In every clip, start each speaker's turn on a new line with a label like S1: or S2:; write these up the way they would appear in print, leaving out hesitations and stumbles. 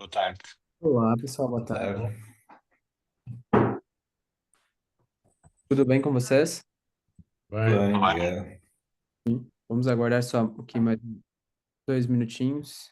S1: boa tarde.
S2: Olá, pessoal, boa
S1: Boa
S2: tarde.
S1: tarde.
S2: Tudo bem com vocês?
S1: Bem,
S3: Bem,
S1: obrigado.
S2: Vamos aguardar só um pouquinho mais 2 minutinhos.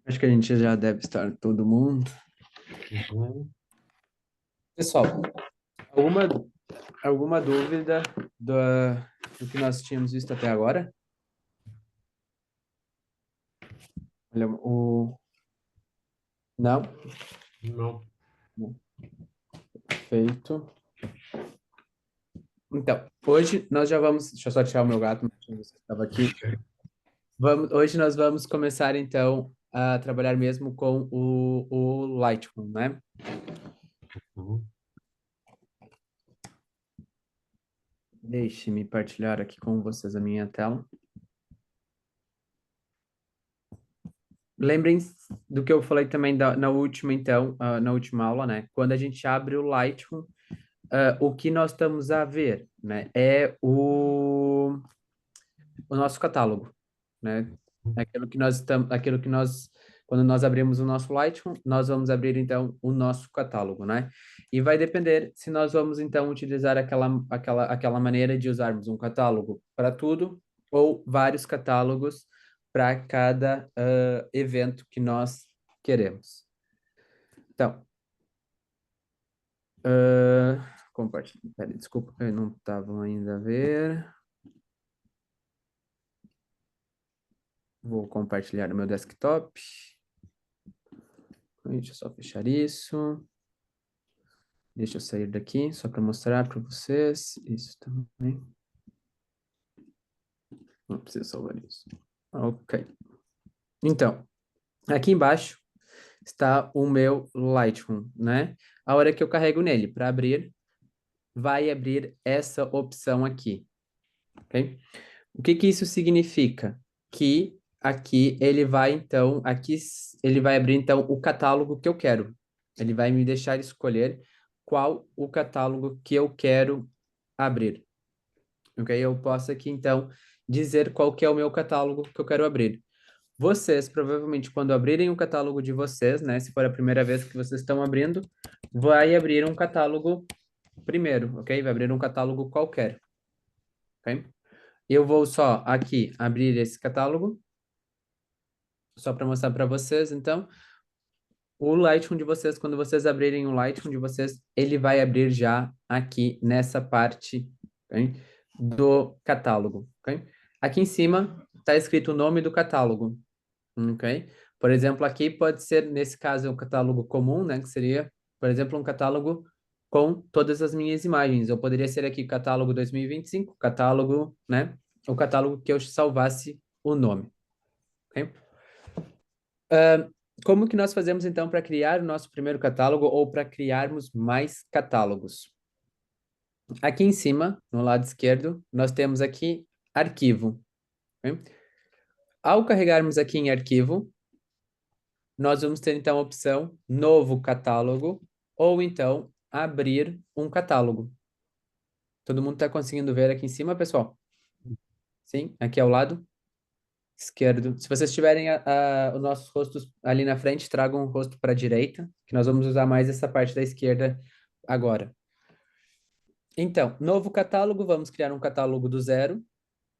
S2: Acho que a gente já deve estar todo mundo.
S3: uhum.
S2: Pessoal, alguma, alguma dúvida do que nós tínhamos visto até agora? Olha, Não?
S3: Não.
S2: Não. Perfeito. Então, hoje nós já vamos... Deixa eu só tirar o meu gato, mas você estava aqui. Hoje nós vamos começar, então, a trabalhar mesmo com o Lightroom, né?
S3: Uhum.
S2: Deixe-me partilhar aqui com vocês a minha tela. Lembrem do que eu falei também na última, então, na última aula, né? Quando a gente abre o Lightroom, o que nós estamos a ver, né? É o nosso catálogo, né? Quando nós abrimos o nosso Lightroom, nós vamos abrir, então, o nosso catálogo, né? E vai depender se nós vamos, então, utilizar aquela maneira de usarmos um catálogo para tudo ou vários catálogos para cada evento que nós queremos. Então, compartilha. Peraí, desculpa, eu não estava ainda a ver. Vou compartilhar o meu desktop. Deixa eu só fechar isso. Deixa eu sair daqui, só para mostrar para vocês. Isso também. Não precisa salvar isso. Ok. Então, aqui embaixo está o meu Lightroom, né? A hora que eu carrego nele para abrir, vai abrir essa opção aqui, ok? O que que isso significa? Que aqui ele vai, então, ele vai abrir, então, o catálogo que eu quero. Ele vai me deixar escolher qual o catálogo que eu quero abrir. Ok? Eu posso aqui, então, dizer qual que é o meu catálogo que eu quero abrir. Vocês, provavelmente, quando abrirem o catálogo de vocês, né? Se for a primeira vez que vocês estão abrindo, vai abrir um catálogo primeiro, ok? Vai abrir um catálogo qualquer, ok? Eu vou só aqui abrir esse catálogo, só para mostrar para vocês, então, o Lightroom de vocês, quando vocês abrirem o Lightroom de vocês, ele vai abrir já aqui nessa parte, ok? Do catálogo, ok? Aqui em cima está escrito o nome do catálogo, ok? Por exemplo, aqui pode ser, nesse caso, um catálogo comum, né? Que seria, por exemplo, um catálogo com todas as minhas imagens. Ou poderia ser aqui catálogo 2025, catálogo, né? O catálogo que eu salvasse o nome, ok? Como que nós fazemos, então, para criar o nosso primeiro catálogo ou para criarmos mais catálogos? Aqui em cima, no lado esquerdo, nós temos aqui arquivo, ok? Ao carregarmos aqui em arquivo, nós vamos ter então a opção novo catálogo ou então abrir um catálogo. Todo mundo está conseguindo ver aqui em cima, pessoal? Sim, aqui ao lado esquerdo. Se vocês tiverem os nossos rostos ali na frente, tragam o rosto para a direita, que nós vamos usar mais essa parte da esquerda agora. Então, novo catálogo, vamos criar um catálogo do zero.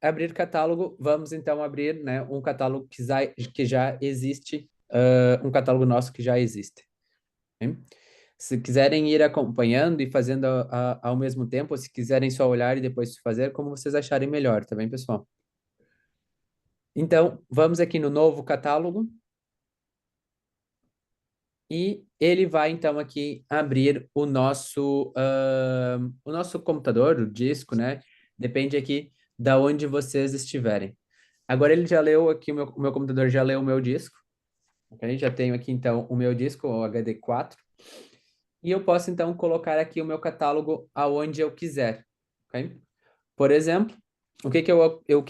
S2: Abrir catálogo, vamos então abrir, né, um catálogo que já existe, um catálogo nosso que já existe. Hein? Se quiserem ir acompanhando e fazendo ao mesmo tempo, ou se quiserem só olhar e depois fazer, como vocês acharem melhor, tá bem, pessoal? Então, vamos aqui no novo catálogo e ele vai, então, aqui abrir o nosso computador, o disco, né? Depende aqui da onde vocês estiverem. Agora ele já leu aqui, o meu computador já leu o meu disco, ok? Já tenho aqui, então, o meu disco, o HD4. E eu posso, então, colocar aqui o meu catálogo aonde eu quiser, ok? Por exemplo, o que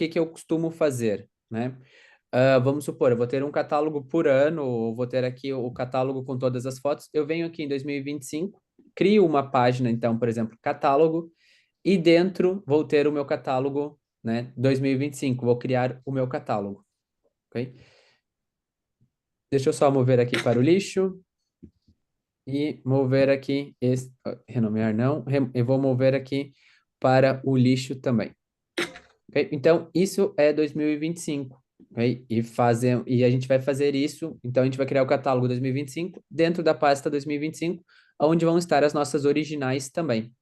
S2: que eu costumo fazer, né? Vamos supor, eu vou ter um catálogo por ano, ou vou ter aqui o catálogo com todas as fotos. Eu venho aqui em 2025, crio uma página, então, por exemplo, catálogo, e dentro vou ter o meu catálogo, né? 2025, vou criar o meu catálogo, ok? Deixa eu só mover aqui para o lixo e mover aqui, renomear não, eu vou mover aqui para o lixo também. Ok? Então, isso é 2025. Ok? E a gente vai fazer isso. Então, a gente vai criar o catálogo 2025 dentro da pasta 2025, onde vão estar as nossas originais também.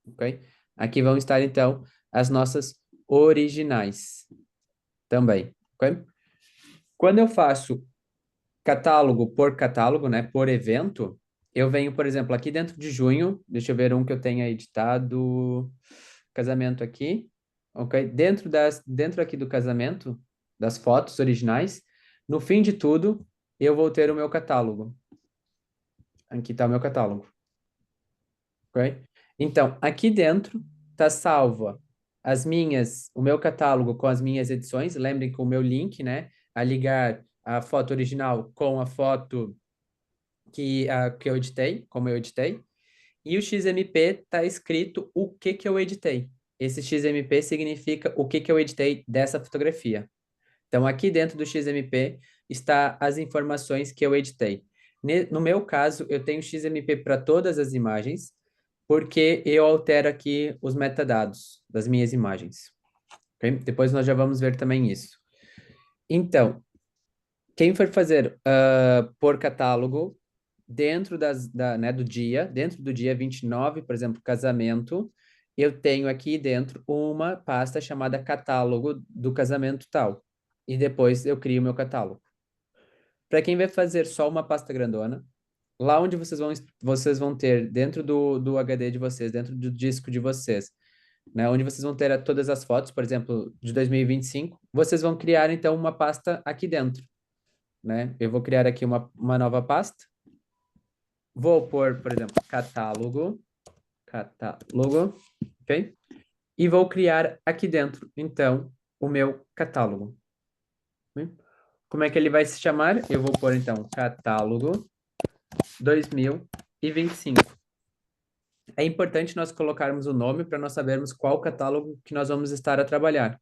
S2: Ok? Aqui vão estar, então, as nossas originais também. Ok? Quando eu faço catálogo, né, por evento, eu venho, por exemplo, aqui dentro de junho, deixa eu ver um que eu tenha editado, casamento aqui, ok? Dentro aqui do casamento, das fotos originais, no fim de tudo, eu vou ter o meu catálogo. Aqui está o meu catálogo, ok? Então, aqui dentro está salva o meu catálogo com as minhas edições, lembrem com o meu link, né, a ligar a foto original com a foto que eu editei, como eu editei, e o XMP está escrito o que que eu editei. Esse XMP significa o que que eu editei dessa fotografia. Então, aqui dentro do XMP está as informações que eu editei. No meu caso, eu tenho XMP para todas as imagens, porque eu altero aqui os metadados das minhas imagens. Ok? Depois nós já vamos ver também isso. Então, quem for fazer por catálogo, dentro do dia 29, por exemplo, casamento, eu tenho aqui dentro uma pasta chamada catálogo do casamento tal. E depois eu crio o meu catálogo. Para quem vai fazer só uma pasta grandona, lá onde vocês vão ter, dentro do HD de vocês, dentro do disco de vocês, né, onde vocês vão ter todas as fotos, por exemplo, de 2025, vocês vão criar então uma pasta aqui dentro, né? Eu vou criar aqui uma nova pasta. Vou pôr, por exemplo, catálogo, ok? E vou criar aqui dentro, então, o meu catálogo. Né? Como é que ele vai se chamar? Eu vou pôr, então, catálogo 2025. É importante nós colocarmos o nome para nós sabermos qual catálogo que nós vamos estar a trabalhar,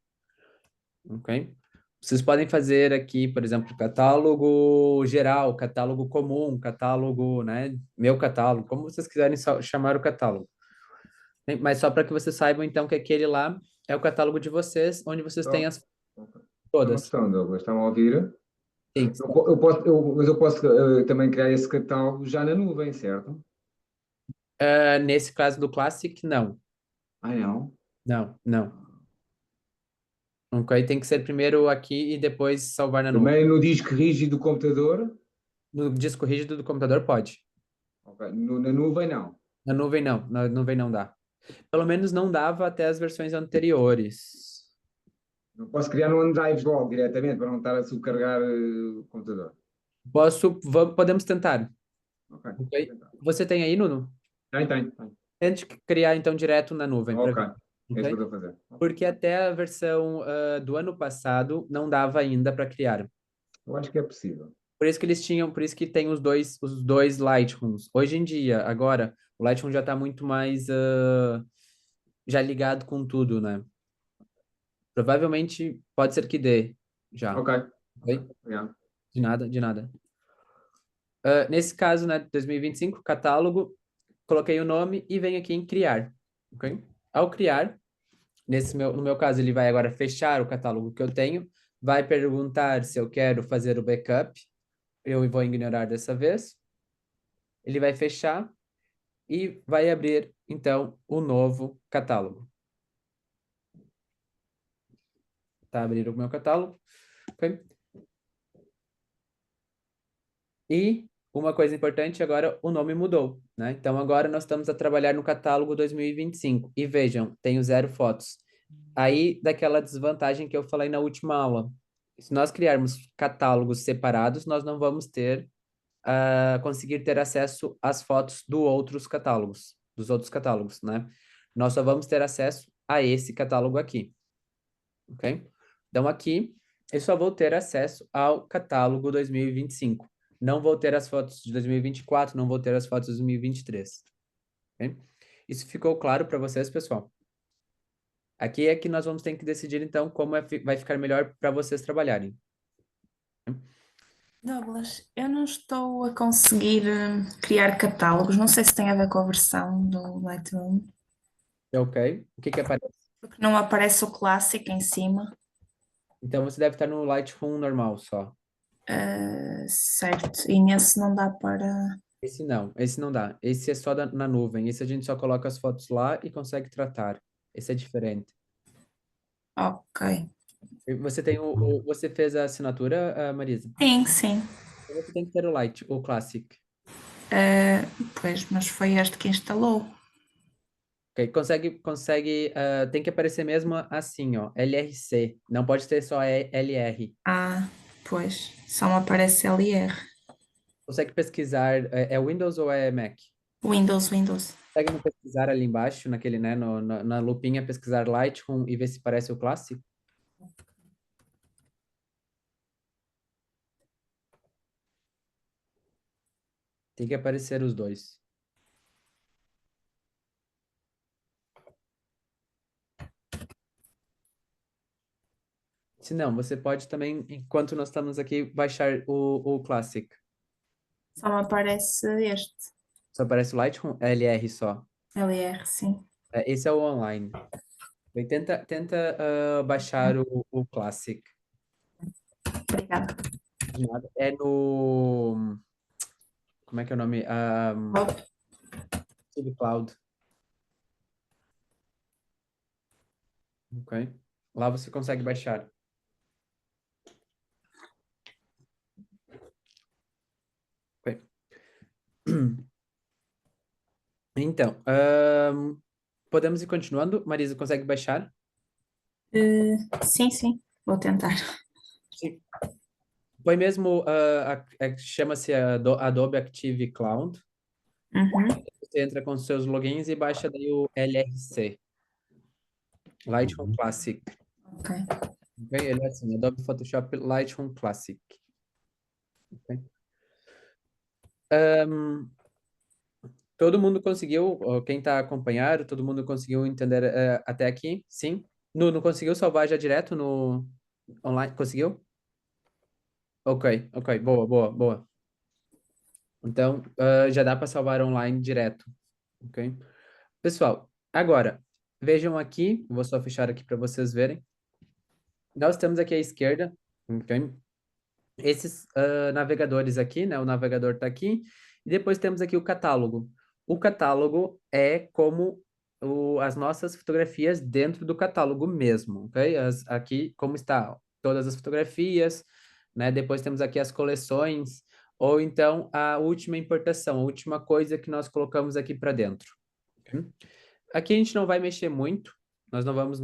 S2: ok? Vocês podem fazer aqui, por exemplo, catálogo geral, catálogo comum, catálogo, né? Meu catálogo, como vocês quiserem chamar o catálogo. Mas só para que vocês saibam, então, que aquele lá é o catálogo de vocês, onde vocês têm
S1: Só,
S2: as
S1: só uma
S2: todas.
S1: questão, Douglas, estão a ouvir?
S2: Sim.
S1: Mas eu posso também criar esse catálogo já na nuvem, certo?
S2: Nesse caso do Classic, não.
S1: Ah, não?
S2: Não, não. Ok, tem que ser primeiro aqui e depois salvar na nuvem.
S1: Também no disco rígido do computador?
S2: No disco rígido do computador pode.
S1: Ok, na nuvem não.
S2: Na nuvem não. Na nuvem não dá. Pelo menos não dava até as versões anteriores.
S1: Não posso criar no OneDrive logo diretamente para não estar a subcarregar o computador.
S2: Podemos tentar.
S1: Ok, vou
S2: Ok?
S1: tentar.
S2: Você tem aí, Nuno?
S1: Tem.
S2: Tente criar então direto na nuvem para
S1: Ok,
S2: ver.
S1: é isso que
S2: Ok?
S1: eu estou a fazer. Ok.
S2: Porque até a versão do ano passado não dava ainda para criar.
S1: Eu acho que é possível.
S2: Por isso que tem os dois Lightrooms. Hoje em dia, agora, o Lightroom já está muito mais já ligado com tudo, né? Provavelmente pode ser que dê já.
S1: Ok, ok,
S2: Ok?
S1: obrigado.
S2: De nada, de nada. Nesse caso, né, 2025, catálogo, coloquei o nome e venho aqui em criar. Ok? Ao criar, no meu caso, ele vai agora fechar o catálogo que eu tenho, vai perguntar se eu quero fazer o backup. Eu vou ignorar dessa vez. Ele vai fechar e vai abrir, então, o novo catálogo. Tá, abrir o meu catálogo. Ok? E uma coisa importante, agora o nome mudou, né? Então, agora nós estamos a trabalhar no catálogo 2025. E vejam, tenho 0 fotos. Aí, daquela desvantagem que eu falei na última aula. Se nós criarmos catálogos separados, nós não vamos ter conseguir ter acesso às fotos dos outros catálogos, né? Nós só vamos ter acesso a esse catálogo aqui, ok? Então, aqui, eu só vou ter acesso ao catálogo 2025. Não vou ter as fotos de 2024, não vou ter as fotos de 2023, ok? Isso ficou claro para vocês, pessoal? Aqui é que nós vamos ter que decidir, então, como vai ficar melhor para vocês trabalharem.
S4: Douglas, eu não estou a conseguir criar catálogos. Não sei se tem a ver com a versão do Lightroom,
S2: Ok? O que aparece?
S4: porque não aparece o Classic em cima.
S2: Então, você deve estar no Lightroom normal só.
S4: Certo, e nesse não dá para.
S2: Esse não dá. Esse é só na nuvem. Esse a gente só coloca as fotos lá e consegue tratar. Esse é diferente.
S4: Ok.
S2: E você tem você fez a assinatura, Marisa?
S4: Sim, sim.
S2: Então você tem que ter o Classic.
S4: Pois, mas foi este que instalou.
S2: Ok? Tem que aparecer mesmo assim, ó, LRC. Não pode ter só LR.
S4: Ah, pois, só me aparece LR.
S2: Consegue pesquisar, é Windows ou é Mac?
S4: Windows.
S2: Consegue no pesquisar ali embaixo, naquele, né, na lupinha, pesquisar Lightroom e ver se parece o Classic? Tem que aparecer os dois. Se não, você pode também, enquanto nós estamos aqui, baixar o Classic.
S4: Só me aparece este.
S2: Só aparece o Lightroom LR só.
S4: LR, sim.
S2: Esse é o online. E tenta baixar o Classic.
S4: Obrigada.
S2: De nada. É no... Como é que é o nome? Cloud. Ok. Lá você consegue baixar. Ok. Então, podemos ir continuando? Marisa, consegue baixar?
S4: Sim, vou tentar.
S2: Sim. Põe mesmo, chama-se Adobe Active Cloud.
S4: Uhum.
S2: Você entra com seus logins e baixa daí o LRC, Lightroom Classic.
S4: Ok.
S2: Ok? Ele é assim, Adobe Photoshop Lightroom Classic. Ok? Todo mundo conseguiu, ó, quem está acompanhando, todo mundo conseguiu entender até aqui? Sim? Não conseguiu salvar já direto no online? Conseguiu? Ok, boa. Então, já dá para salvar online direto, ok? Pessoal, agora, vejam aqui, vou só fechar aqui para vocês verem. Nós temos aqui à esquerda, ok? Esses navegadores aqui, né? O navegador está aqui. E depois temos aqui o catálogo. O catálogo é como as nossas fotografias dentro do catálogo mesmo, ok? Aqui, como está todas as fotografias, né? Depois temos aqui as coleções, ou então a última importação, a última coisa que nós colocamos aqui para dentro. Ok? Aqui a gente não vai mexer muito, nós não vamos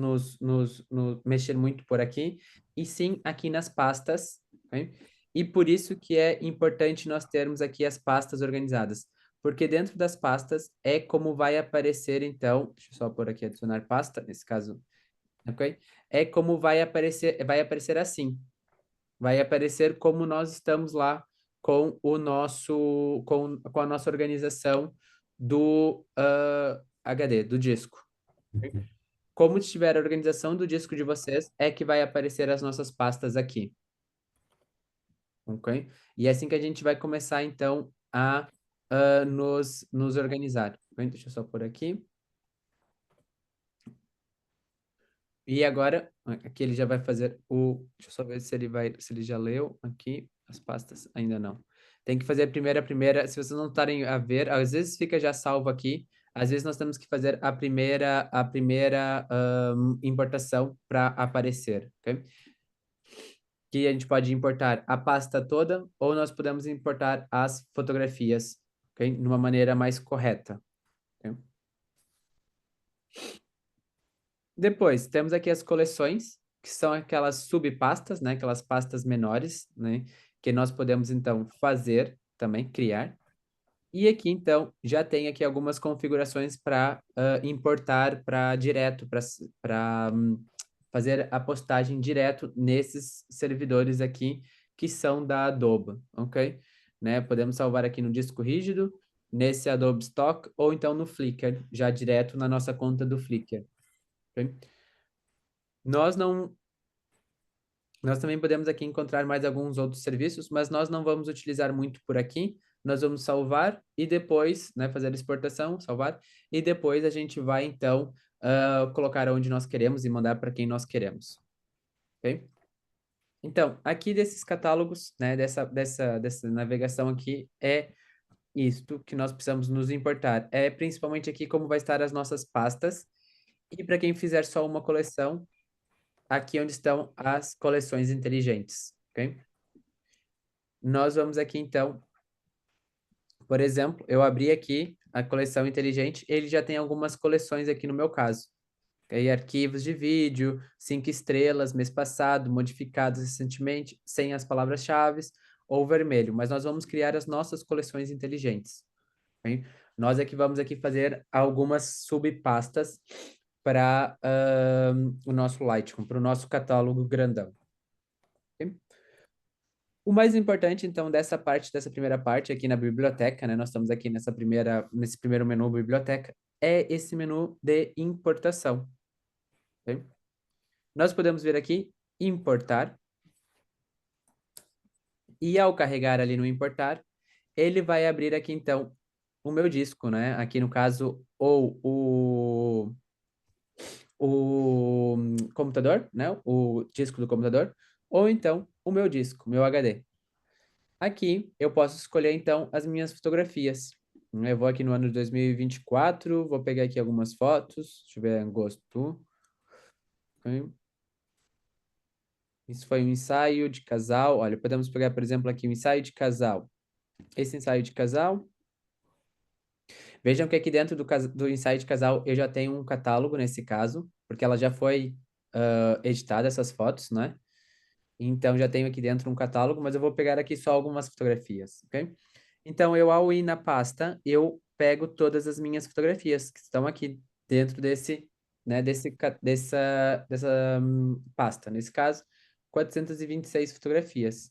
S2: mexer muito por aqui, e sim aqui nas pastas, ok? E por isso que é importante nós termos aqui as pastas organizadas, porque dentro das pastas é como vai aparecer, então, deixa eu só por aqui adicionar pasta, nesse caso, ok? É como vai aparecer assim, vai aparecer como nós estamos lá com a nossa organização do HD, do disco. Como estiver a organização do disco de vocês, é que vai aparecer as nossas pastas aqui. Ok? E é assim que a gente vai começar, então, a nos organizar. Ok? Deixa eu só por aqui. E agora, aqui ele já vai fazer deixa eu só ver se ele já leu aqui as pastas. Ainda não. Tem que fazer a primeira. Se vocês não estarem a ver, às vezes fica já salvo aqui. Às vezes nós temos que fazer a primeira importação para aparecer, ok? Que a gente pode importar a pasta toda ou nós podemos importar as fotografias, ok? De uma maneira mais correta. Ok? Depois, temos aqui as coleções, que são aquelas subpastas, né? Aquelas pastas menores, né? Que nós podemos, então, fazer também, criar. E aqui, então, já tem aqui algumas configurações para importar para direto, para fazer a postagem direto nesses servidores aqui, que são da Adobe, ok? Né? Podemos salvar aqui no disco rígido, nesse Adobe Stock, ou então no Flickr, já direto na nossa conta do Flickr. Ok? Nós também podemos aqui encontrar mais alguns outros serviços, mas nós não vamos utilizar muito por aqui. Nós vamos salvar e depois, né, fazer a exportação, salvar, e depois a gente vai, então, colocar onde nós queremos e mandar para quem nós queremos. Ok? Então, aqui desses catálogos, né, dessa navegação aqui, é isto que nós precisamos nos importar. É principalmente aqui como vai estar as nossas pastas. E para quem fizer só uma coleção, aqui onde estão as coleções inteligentes, ok? Nós vamos aqui, então, por exemplo, eu abri aqui a coleção inteligente, ele já tem algumas coleções aqui no meu caso. Ok? Arquivos de vídeo, 5 estrelas, mês passado, modificados recentemente, sem as palavras-chave, ou vermelho, mas nós vamos criar as nossas coleções inteligentes. Ok? Nós aqui vamos aqui fazer algumas subpastas para o nosso Lightroom, para o nosso catálogo grandão. Ok? O mais importante, então, dessa primeira parte aqui na biblioteca, né? Nós estamos aqui nesse primeiro menu biblioteca, é esse menu de importação. Ok? Nós podemos vir aqui, importar, e ao carregar ali no importar, ele vai abrir aqui, então, o meu disco, né? Aqui no caso, ou o computador, né? O disco do computador, ou então o meu disco, meu HD. Aqui eu posso escolher então as minhas fotografias. Eu vou aqui no ano de 2024, vou pegar aqui algumas fotos, deixa eu ver, agosto. Ok. Isso foi um ensaio de casal. Olha, podemos pegar, por exemplo, aqui um ensaio de casal. Esse ensaio de casal. Vejam que aqui dentro do ensaio de casal eu já tenho um catálogo nesse caso, porque ela já foi editada, essas fotos, né? Então, já tenho aqui dentro um catálogo, mas eu vou pegar aqui só algumas fotografias, ok? Então, ao ir na pasta, eu pego todas as minhas fotografias que estão aqui dentro né, dessa pasta. Nesse caso, 426 fotografias,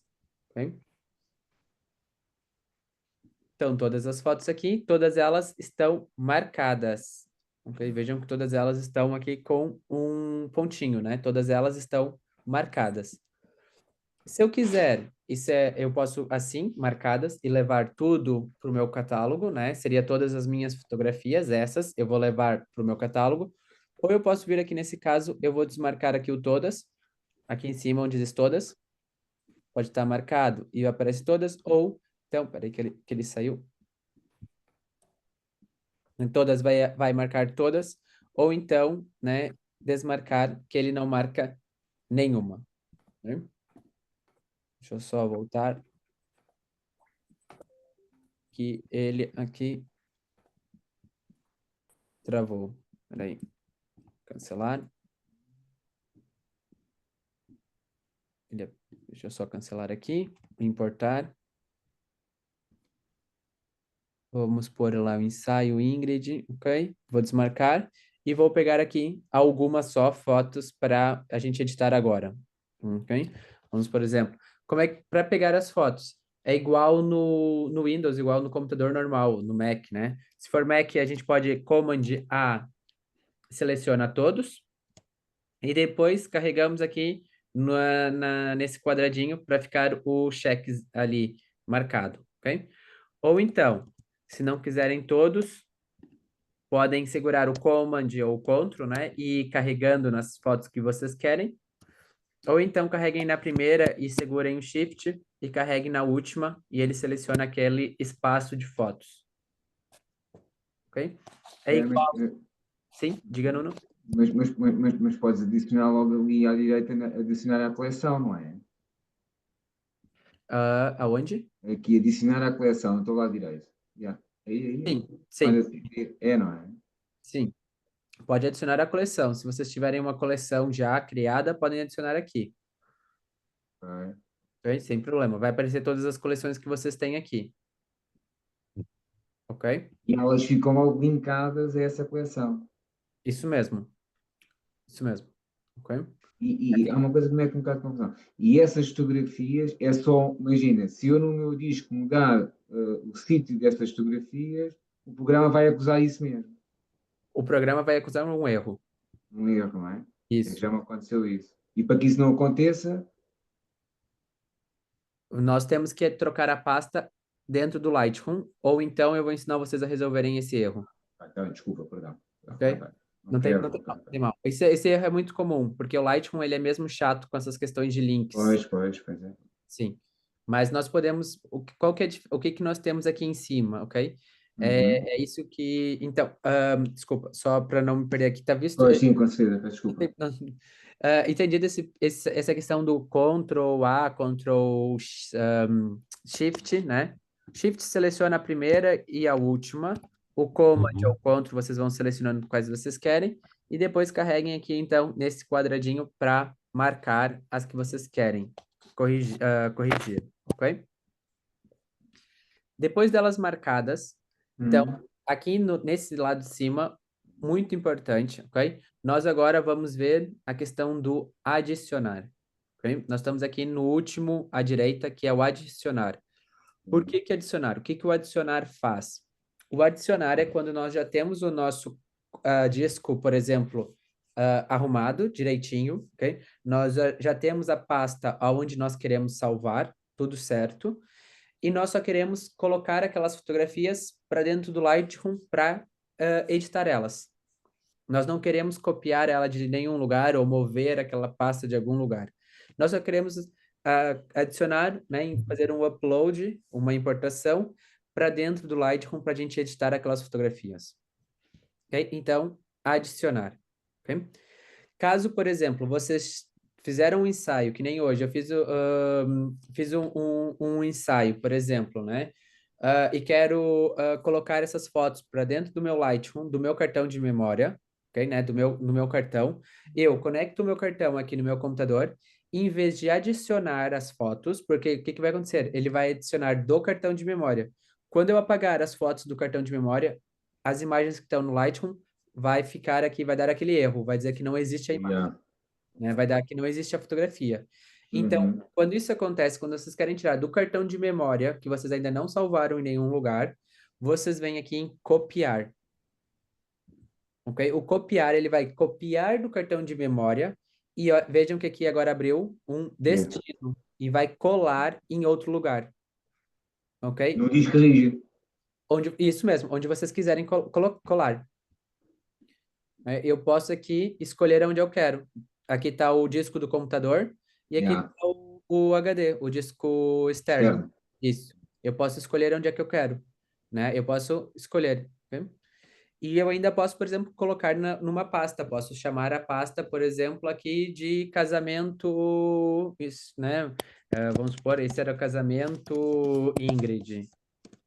S2: ok? Então, todas as fotos aqui, todas elas estão marcadas, ok? Vejam que todas elas estão aqui com um pontinho, né? Todas elas estão marcadas. Se eu quiser, eu posso assim, marcadas, e levar tudo para o meu catálogo, né? Seria todas as minhas fotografias, essas, eu vou levar para o meu catálogo. Ou eu posso vir aqui nesse caso, eu vou desmarcar aqui o todas, aqui em cima onde diz todas, pode estar marcado e aparece todas, ou, então, peraí que ele saiu. Em todas vai marcar todas, ou então, né, desmarcar que ele não marca nenhuma, né? Deixa eu só voltar. Que ele aqui travou. Peraí. Cancelar. Deixa eu só cancelar aqui. Importar. Vamos pôr lá o ensaio Ingrid, ok? Vou desmarcar e vou pegar aqui algumas só fotos para a gente editar agora, ok? Vamos, por exemplo, como é que para pegar as fotos? É igual no Windows, igual no computador normal, no Mac, né? Se for Mac, a gente pode Command A, seleciona todos, e depois carregamos aqui nesse quadradinho para ficar o check ali marcado, ok? Ou então, se não quiserem todos, podem segurar o Command ou o Ctrl, né? E ir carregando nas fotos que vocês querem. Ou então carreguem na primeira e segurem o Shift e carreguem na última e ele seleciona aquele espaço de fotos. Ok? É
S1: É,
S2: igual. Sim, diga, Nuno.
S1: mas podes adicionar logo ali à direita, adicionar à coleção, não é?
S2: Aonde?
S1: Aqui, adicionar à coleção, estou lá à direita. Yeah. Aí.
S2: Sim,
S1: Olha,
S2: sim,
S1: não é?
S2: sim. Pode adicionar a coleção. Se vocês tiverem uma coleção já criada, podem adicionar aqui.
S1: Ok.
S2: Ok? Sem problema. Vai aparecer todas as coleções que vocês têm aqui. ok?
S1: E elas ficam logo linkadas a essa coleção.
S2: Isso mesmo, ok?
S1: E há uma coisa que me mete um bocado de confusão. E essas fotografias é só, imagina, se eu no meu disco mudar o sítio destas fotografias, o programa vai acusar isso mesmo.
S2: O programa vai acusar um erro.
S1: Um erro, não é? É que
S2: Isso.
S1: já me aconteceu isso. E para que isso não aconteça,
S2: Nós temos que trocar a pasta dentro do Lightroom, ou então eu vou ensinar vocês a resolverem esse erro,
S1: então, desculpa, perdão.
S2: ok?
S1: Não
S2: Não
S1: quero,
S2: tem
S1: ok,
S2: mal, não
S1: ok.
S2: tem mal. Esse erro é muito comum, porque o Lightroom ele é mesmo chato com essas questões de links.
S1: Pois é.
S2: Sim. Mas nós podemos. Qual que é, o que que nós temos aqui em cima, ok?
S1: Uhum.
S2: É isso que. Então, desculpa, só para não me perder aqui, tá visto?
S1: Pois sim, com certeza, peço desculpa.
S2: Entendido essa questão do Ctrl A, Ctrl Shift, né? Shift seleciona a primeira e a última. O Command ou
S3: Uhum.
S2: Ctrl vocês vão selecionando quais vocês querem. E depois carreguem aqui, então, nesse quadradinho para marcar as que vocês querem corrigir, ok? Depois delas marcadas, então,
S1: Uhum.
S2: aqui nesse lado de cima, muito importante, ok? Nós agora vamos ver a questão do adicionar, ok? Nós estamos aqui no último à direita, que é o adicionar. Por que que adicionar? O que que o adicionar faz? O adicionar é quando nós já temos o nosso disco, por exemplo, arrumado direitinho, ok? Nós já temos a pasta onde nós queremos salvar, tudo certo, e nós só queremos colocar aquelas fotografias para dentro do Lightroom para editar elas. Nós não queremos copiar ela de nenhum lugar ou mover aquela pasta de algum lugar. Nós só queremos adicionar, né, fazer um upload, uma importação para dentro do Lightroom para a gente editar aquelas fotografias. Ok? Então, adicionar. Ok? Caso, por exemplo, vocês fizeram um ensaio, que nem hoje, eu fiz um ensaio, por exemplo, né? E quero colocar essas fotos para dentro do meu Lightroom, do meu cartão de memória, ok, né? No meu cartão. Eu conecto o meu cartão aqui no meu computador, e em vez de adicionar as fotos, porque o que que vai acontecer? Ele vai adicionar do cartão de memória. Quando eu apagar as fotos do cartão de memória, as imagens que estão no Lightroom vai ficar aqui, vai dar aquele erro, vai dizer que não existe a imagem,
S1: Yeah.
S2: né? Vai dar que não existe a fotografia. Então,
S1: Uhum.
S2: quando isso acontece, quando vocês querem tirar do cartão de memória, que vocês ainda não salvaram em nenhum lugar, vocês vêm aqui em copiar, ok? O copiar, ele vai copiar do cartão de memória e ó, vejam que aqui agora abriu um
S1: Yes.
S2: destino e vai colar em outro lugar, ok?
S1: Não diz que rígido.
S2: Isso mesmo, onde vocês quiserem colar. Eu posso aqui escolher onde eu quero. Aqui está o disco do computador e aqui
S1: Yeah.
S2: está o HD, o disco externo.
S1: Externo.
S2: Isso. Eu posso escolher onde é que eu quero, né? Eu posso escolher, ok? E eu ainda posso, por exemplo, colocar numa pasta. Posso chamar a pasta, por exemplo, aqui de casamento, isso, né? Vamos supor, esse era o casamento Ingrid,
S1: E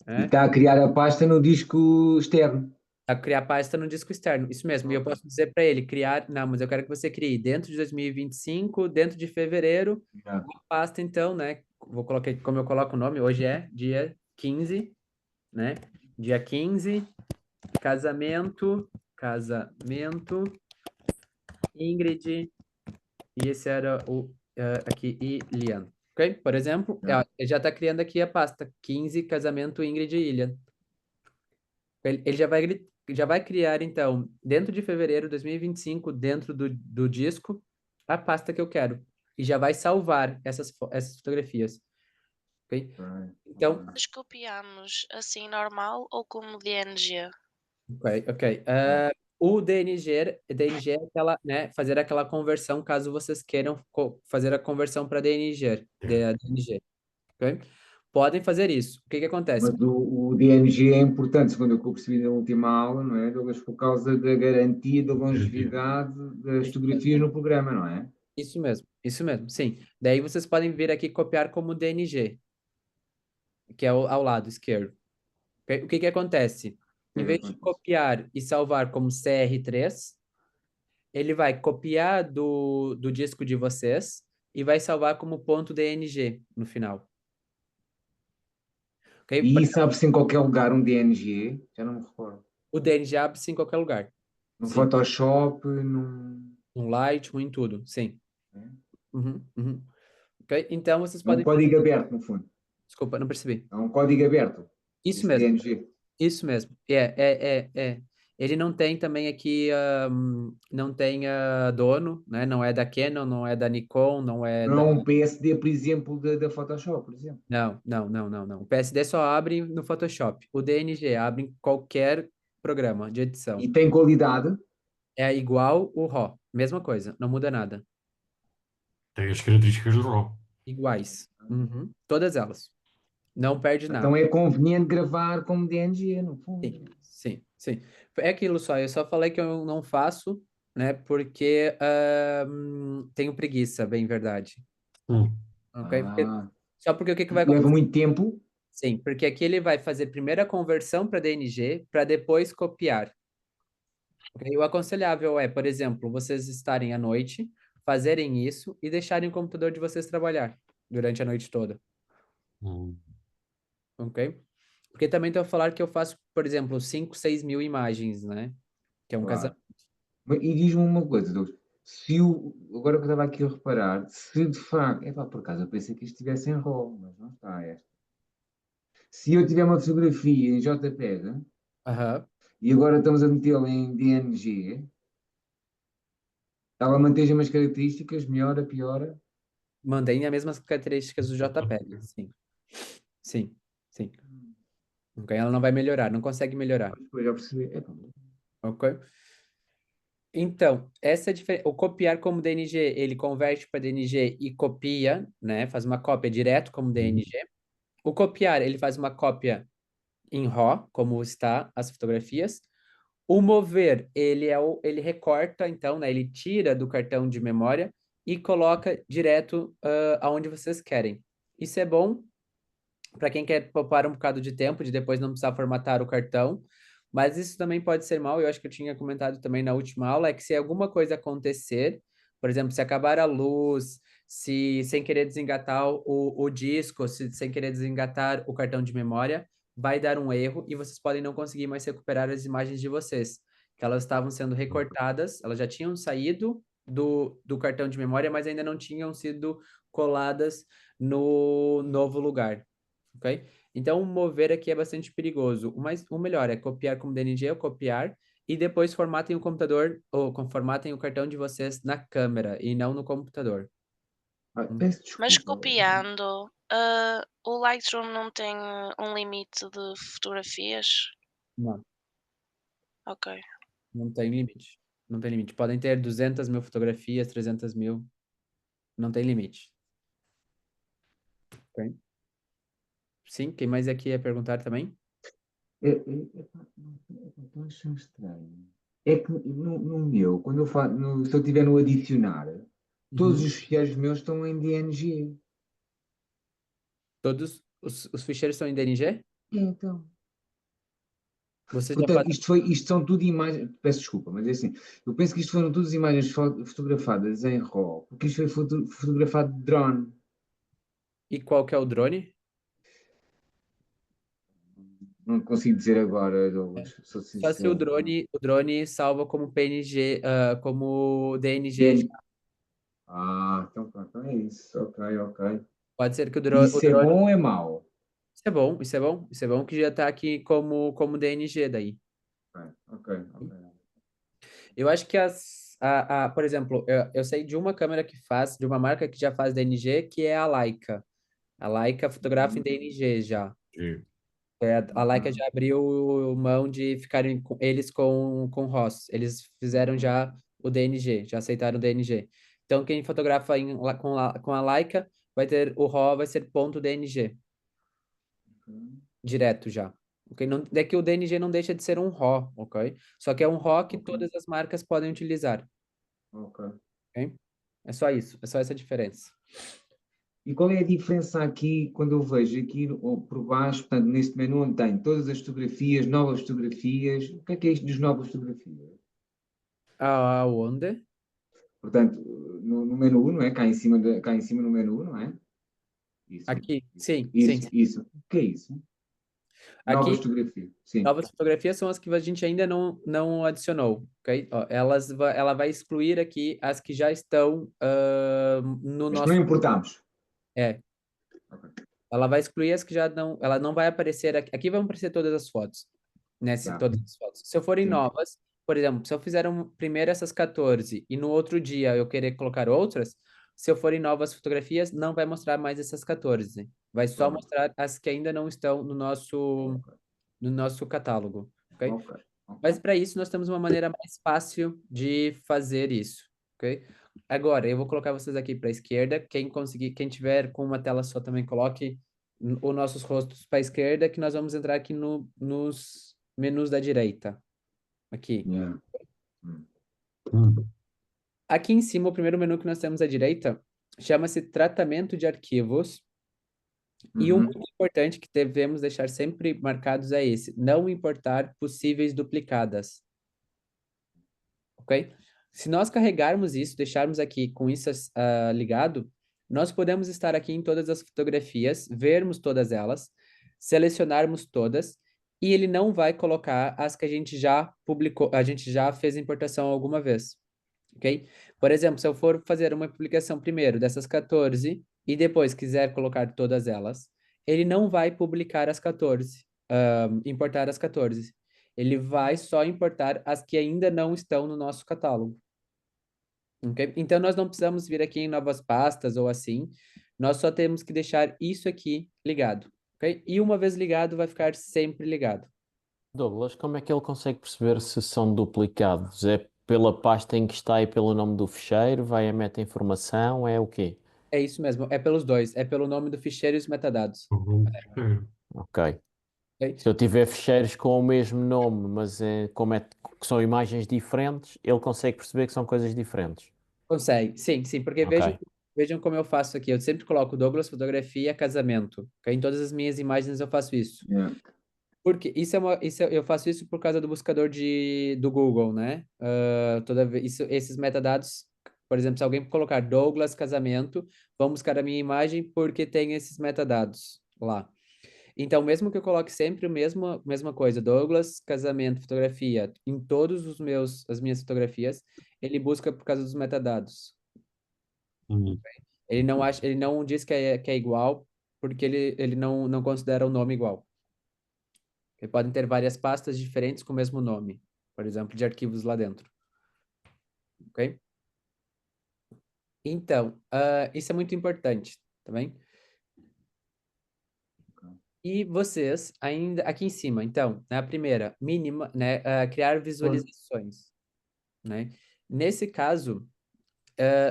S2: né?
S1: está a criar a pasta no disco externo.
S2: A criar pasta no disco externo, isso mesmo. E eu
S1: Ok.
S2: posso dizer para ele criar, não, mas eu quero que você crie dentro de 2025, dentro de fevereiro,
S1: Yeah.
S2: uma pasta então, né? Vou colocar aqui como eu coloco o nome, hoje é dia 15, né? Dia 15, casamento, Ingrid, e esse era o aqui, Ilian, ok? Por exemplo,
S1: Yeah.
S2: ele já está criando aqui a pasta 15, casamento, Ingrid e Ilian. Ele já vai criar, então, dentro de fevereiro de 2025, dentro do disco, a pasta que eu quero. E já vai salvar essas fotografias, ok?
S1: Right.
S2: Então,
S3: Uhum.
S5: Nós copiamos assim normal ou como DNG?
S2: ok. O DNG é aquela, né, fazer aquela conversão, caso vocês queiram fazer a conversão para DNG, ok? Podem fazer isso. O que que acontece?
S1: Mas o DNG é importante, segundo o que eu percebi na última aula, não é? Douglas, por causa da garantia da longevidade das fotografias no programa, não é?
S2: Isso mesmo, sim. Daí vocês podem vir aqui copiar como DNG, que é ao lado esquerdo. Ok? O que que acontece?
S1: O que
S2: Em
S1: é que
S2: vez de
S1: acontece?
S2: copiar e salvar como CR3, ele vai copiar do disco de vocês e vai salvar como ponto .dng no final. ok?
S1: E isso abre-se em qualquer lugar, um DNG, já não me recordo.
S2: O DNG abre-se em qualquer lugar.
S1: No
S2: Sim.
S1: Photoshop, num...
S2: Um Lightroom, em tudo, sim.
S1: É
S2: Uhum, uhum. Ok? Então, vocês
S1: É um
S2: podem...
S1: código aberto, no fundo.
S2: Desculpa, não percebi.
S1: É um código aberto,
S2: Isso
S1: esse
S2: mesmo.
S1: DNG.
S2: Isso mesmo. É. Ele não tem também aqui, não tem dono, né? Não é da Canon, não é da Nikon, não é
S1: Não
S2: da...
S1: é um PSD, por exemplo, da Photoshop, por exemplo.
S2: Não. O PSD só abre no Photoshop. O DNG abre em qualquer programa de edição.
S1: E tem qualidade.
S2: É igual o RAW. Mesma coisa, não muda nada.
S3: Tem as características do RAW.
S2: Iguais. Uhum. Todas elas. Não perde nada.
S1: Então é conveniente gravar como DNG, no fundo.
S2: Sim. É aquilo só. Eu só falei que eu não faço, né? Porque tenho preguiça, bem verdade.
S3: Hum.
S2: Ok?
S1: Ah,
S2: Só porque o que que vai
S1: leva
S2: acontecer?
S1: muito tempo.
S2: Sim, porque aqui ele vai fazer primeiro a conversão para DNG, para depois copiar. Ok? O aconselhável é, por exemplo, vocês estarem à noite, fazerem isso e deixarem o computador de vocês trabalhar durante a noite toda.
S3: Hum.
S2: Ok? Porque também estou a falar que eu faço, por exemplo, 5, 6 mil imagens, né? Que é um
S1: Claro.
S2: casamento.
S1: E diz-me uma coisa, Douglas. Se o, agora que eu estava aqui a reparar, se de facto. Epá, por acaso eu pensei que isto estivesse em RAW, mas não está esta. Se eu tiver uma fotografia em JPEG
S2: Aham.
S1: e agora estamos a metê-la em DNG, ela mantém as mesmas características, melhora, piora.
S2: Mantém as mesmas características do JPEG. Sim. Sim. Sim. Ok? Ela não vai melhorar, não consegue melhorar.
S1: Depois já percebi. Epá,
S2: Ok? Então, essa é a diferença. O copiar como DNG, ele converte para DNG e copia, né? Faz uma cópia direto como DNG. O copiar, ele faz uma cópia em RAW, como está as fotografias. O mover, ele recorta, então, né? Ele tira do cartão de memória e coloca direto aonde vocês querem. Isso é bom para quem quer poupar um bocado de tempo, de depois não precisar formatar o cartão. Mas isso também pode ser mal, eu acho que eu tinha comentado também na última aula, é que se alguma coisa acontecer, por exemplo, se acabar a luz, se sem querer desengatar o disco, se sem querer desengatar o cartão de memória, vai dar um erro e vocês podem não conseguir mais recuperar as imagens de vocês, que elas estavam sendo recortadas, elas já tinham saído do cartão de memória, mas ainda não tinham sido coladas no novo lugar, ok? Então, mover aqui é bastante perigoso. O melhor é copiar como DNG ou copiar e depois formatem o computador ou formatem o cartão de vocês na câmera e não no computador.
S1: peço
S5: Mas
S1: desculpa.
S5: copiando, o Lightroom não tem um limite de fotografias?
S2: Não,
S5: Ok.
S2: não tem limite. Não tem limite. Podem ter 200 mil fotografias, 300 mil. Não tem limite. Ok? Sim, quem mais aqui ia perguntar também?
S1: Estou achando estranho. É que no meu, quando eu faço, se eu estiver no adicionar, todos
S2: Uhum.
S1: os ficheiros meus estão em DNG.
S2: Todos os ficheiros estão em DNG?
S1: Então.
S2: Você já
S1: Portanto,
S2: pode...
S1: isto são tudo imagens. Peço desculpa, mas é assim. Eu penso que isto foram todas imagens fotografadas em RAW, porque isto foi fotografado de drone.
S2: E qual que é o drone?
S1: Não consigo dizer agora, Douglas, sou
S2: Só se o
S1: sincero.
S2: drone salva como PNG, como DNG.
S1: DN então pronto, então é isso. Ok, ok.
S2: Pode ser que o
S1: Isso é
S2: drone.
S1: bom ou é mau?
S2: Isso é bom que já está aqui como DNG daí.
S1: Ok, ok.
S2: Eu acho que por exemplo, eu sei de uma câmera que faz, de uma marca que já faz DNG, que é a Leica. A Leica fotografa em
S1: Uhum.
S2: DNG já.
S3: Sim.
S2: A Leica
S1: Uhum.
S2: já abriu mão de ficarem eles com RAWs. Eles fizeram já o DNG, já aceitaram o DNG. Então, quem fotografa com a Leica vai ter o RAW, vai ser ponto .dng, direto já. Ok? Não, é que o DNG não deixa de ser um RAW, ok? Só que é um RAW que
S1: Ok,
S2: todas as marcas podem utilizar,
S1: ok.
S2: ok? É só isso, é só essa diferença.
S1: E qual é a diferença aqui, quando eu vejo aqui por baixo, portanto, neste menu onde tem todas as fotografias, novas fotografias, o que é isto das novas fotografias?
S2: Aonde?
S1: Portanto, no menu, não é? Cá em cima no menu, não é? Isso,
S2: Aqui,
S1: isso,
S2: sim.
S1: isso, isso. O que é isso? Nova
S2: Aqui,
S1: fotografia. Sim.
S2: novas fotografias são as que a gente ainda não adicionou, ok? Ó, ela vai excluir aqui as que já estão no
S1: Mas que não
S2: nosso...
S1: importamos.
S2: É, ela vai excluir as que já não... Ela não vai aparecer aqui. Aqui vão aparecer todas as fotos, né?
S1: Tá.
S2: Todas as fotos. Se eu forem
S1: Sim.
S2: novas, por exemplo, se eu fizer primeiro essas 14 e no outro dia eu querer colocar outras, se eu forem novas fotografias, não vai mostrar mais essas 14. Vai só
S1: Pronto.
S2: mostrar as que ainda não estão
S1: Ok.
S2: no nosso catálogo, ok?
S1: Ok. Ok.
S2: Mas para isso nós temos uma maneira mais fácil de fazer isso, ok? Agora, eu vou colocar vocês aqui para a esquerda. Quem conseguir, quem tiver com uma tela só também coloque os nossos rostos para a esquerda, que nós vamos entrar aqui nos menus da direita. Aqui.
S1: Yeah. Hum.
S3: Hum.
S2: Aqui em cima, o primeiro menu que nós temos à direita chama-se Tratamento de Arquivos. E um
S1: Uhum.
S2: muito importante que devemos deixar sempre marcados é esse: não importar possíveis duplicadas. Ok? Se nós carregarmos isso, deixarmos aqui com isso ligado, nós podemos estar aqui em todas as fotografias, vermos todas elas, selecionarmos todas, e ele não vai colocar as que a gente já publicou, a gente já fez importação alguma vez. Ok? Por exemplo, se eu for fazer uma publicação primeiro dessas 14 e depois quiser colocar todas elas, ele não vai publicar as 14, importar as 14. Ele vai só importar as que ainda não estão no nosso catálogo. Ok? Então, nós não precisamos vir aqui em novas pastas ou assim. Nós só temos que deixar isso aqui ligado. Ok? E uma vez ligado, vai ficar sempre ligado.
S6: Douglas, como é que ele consegue perceber se são duplicados? É pela pasta em que está e pelo nome do ficheiro? Vai a meta-informação? É o quê?
S2: É isso mesmo. É pelos dois. É pelo nome do ficheiro e os metadados.
S6: Ok.
S2: Ok?
S6: Se eu tiver ficheiros com o mesmo nome, mas como que são imagens diferentes, ele consegue perceber que são coisas diferentes.
S2: Consegue, sim, sim, porque
S6: Ok.
S2: vejam como eu faço aqui. Eu sempre coloco Douglas Fotografia Casamento. Ok? Em todas as minhas imagens eu faço isso.
S1: Yeah.
S2: Porque eu faço isso por causa do buscador do Google, né? Toda vez, esses metadados, por exemplo, se alguém colocar Douglas Casamento, vão buscar a minha imagem porque tem esses metadados lá. Então, mesmo que eu coloque sempre a mesma coisa, Douglas, casamento, fotografia, em todos as minhas fotografias, ele busca por causa dos metadados.
S3: Hum.
S2: Ele não diz que é igual, porque ele não considera o nome igual. Porque podem ter várias pastas diferentes com o mesmo nome, por exemplo, de arquivos lá dentro. Ok? Então, isso é muito importante, tá bem? E vocês, ainda aqui em cima, então, na primeira, mínima, né, criar visualizações, né? Nesse caso,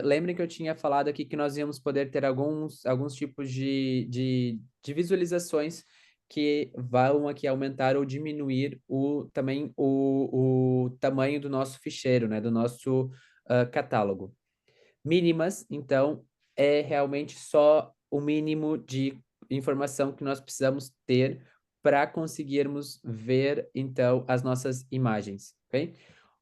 S2: lembrem que eu tinha falado aqui que nós íamos poder ter alguns tipos de visualizações que vão aqui aumentar ou diminuir também o tamanho do nosso ficheiro, né? Do nosso catálogo. Mínimas, então, é realmente só o mínimo de informação que nós precisamos ter para conseguirmos ver, então, as nossas imagens, ok?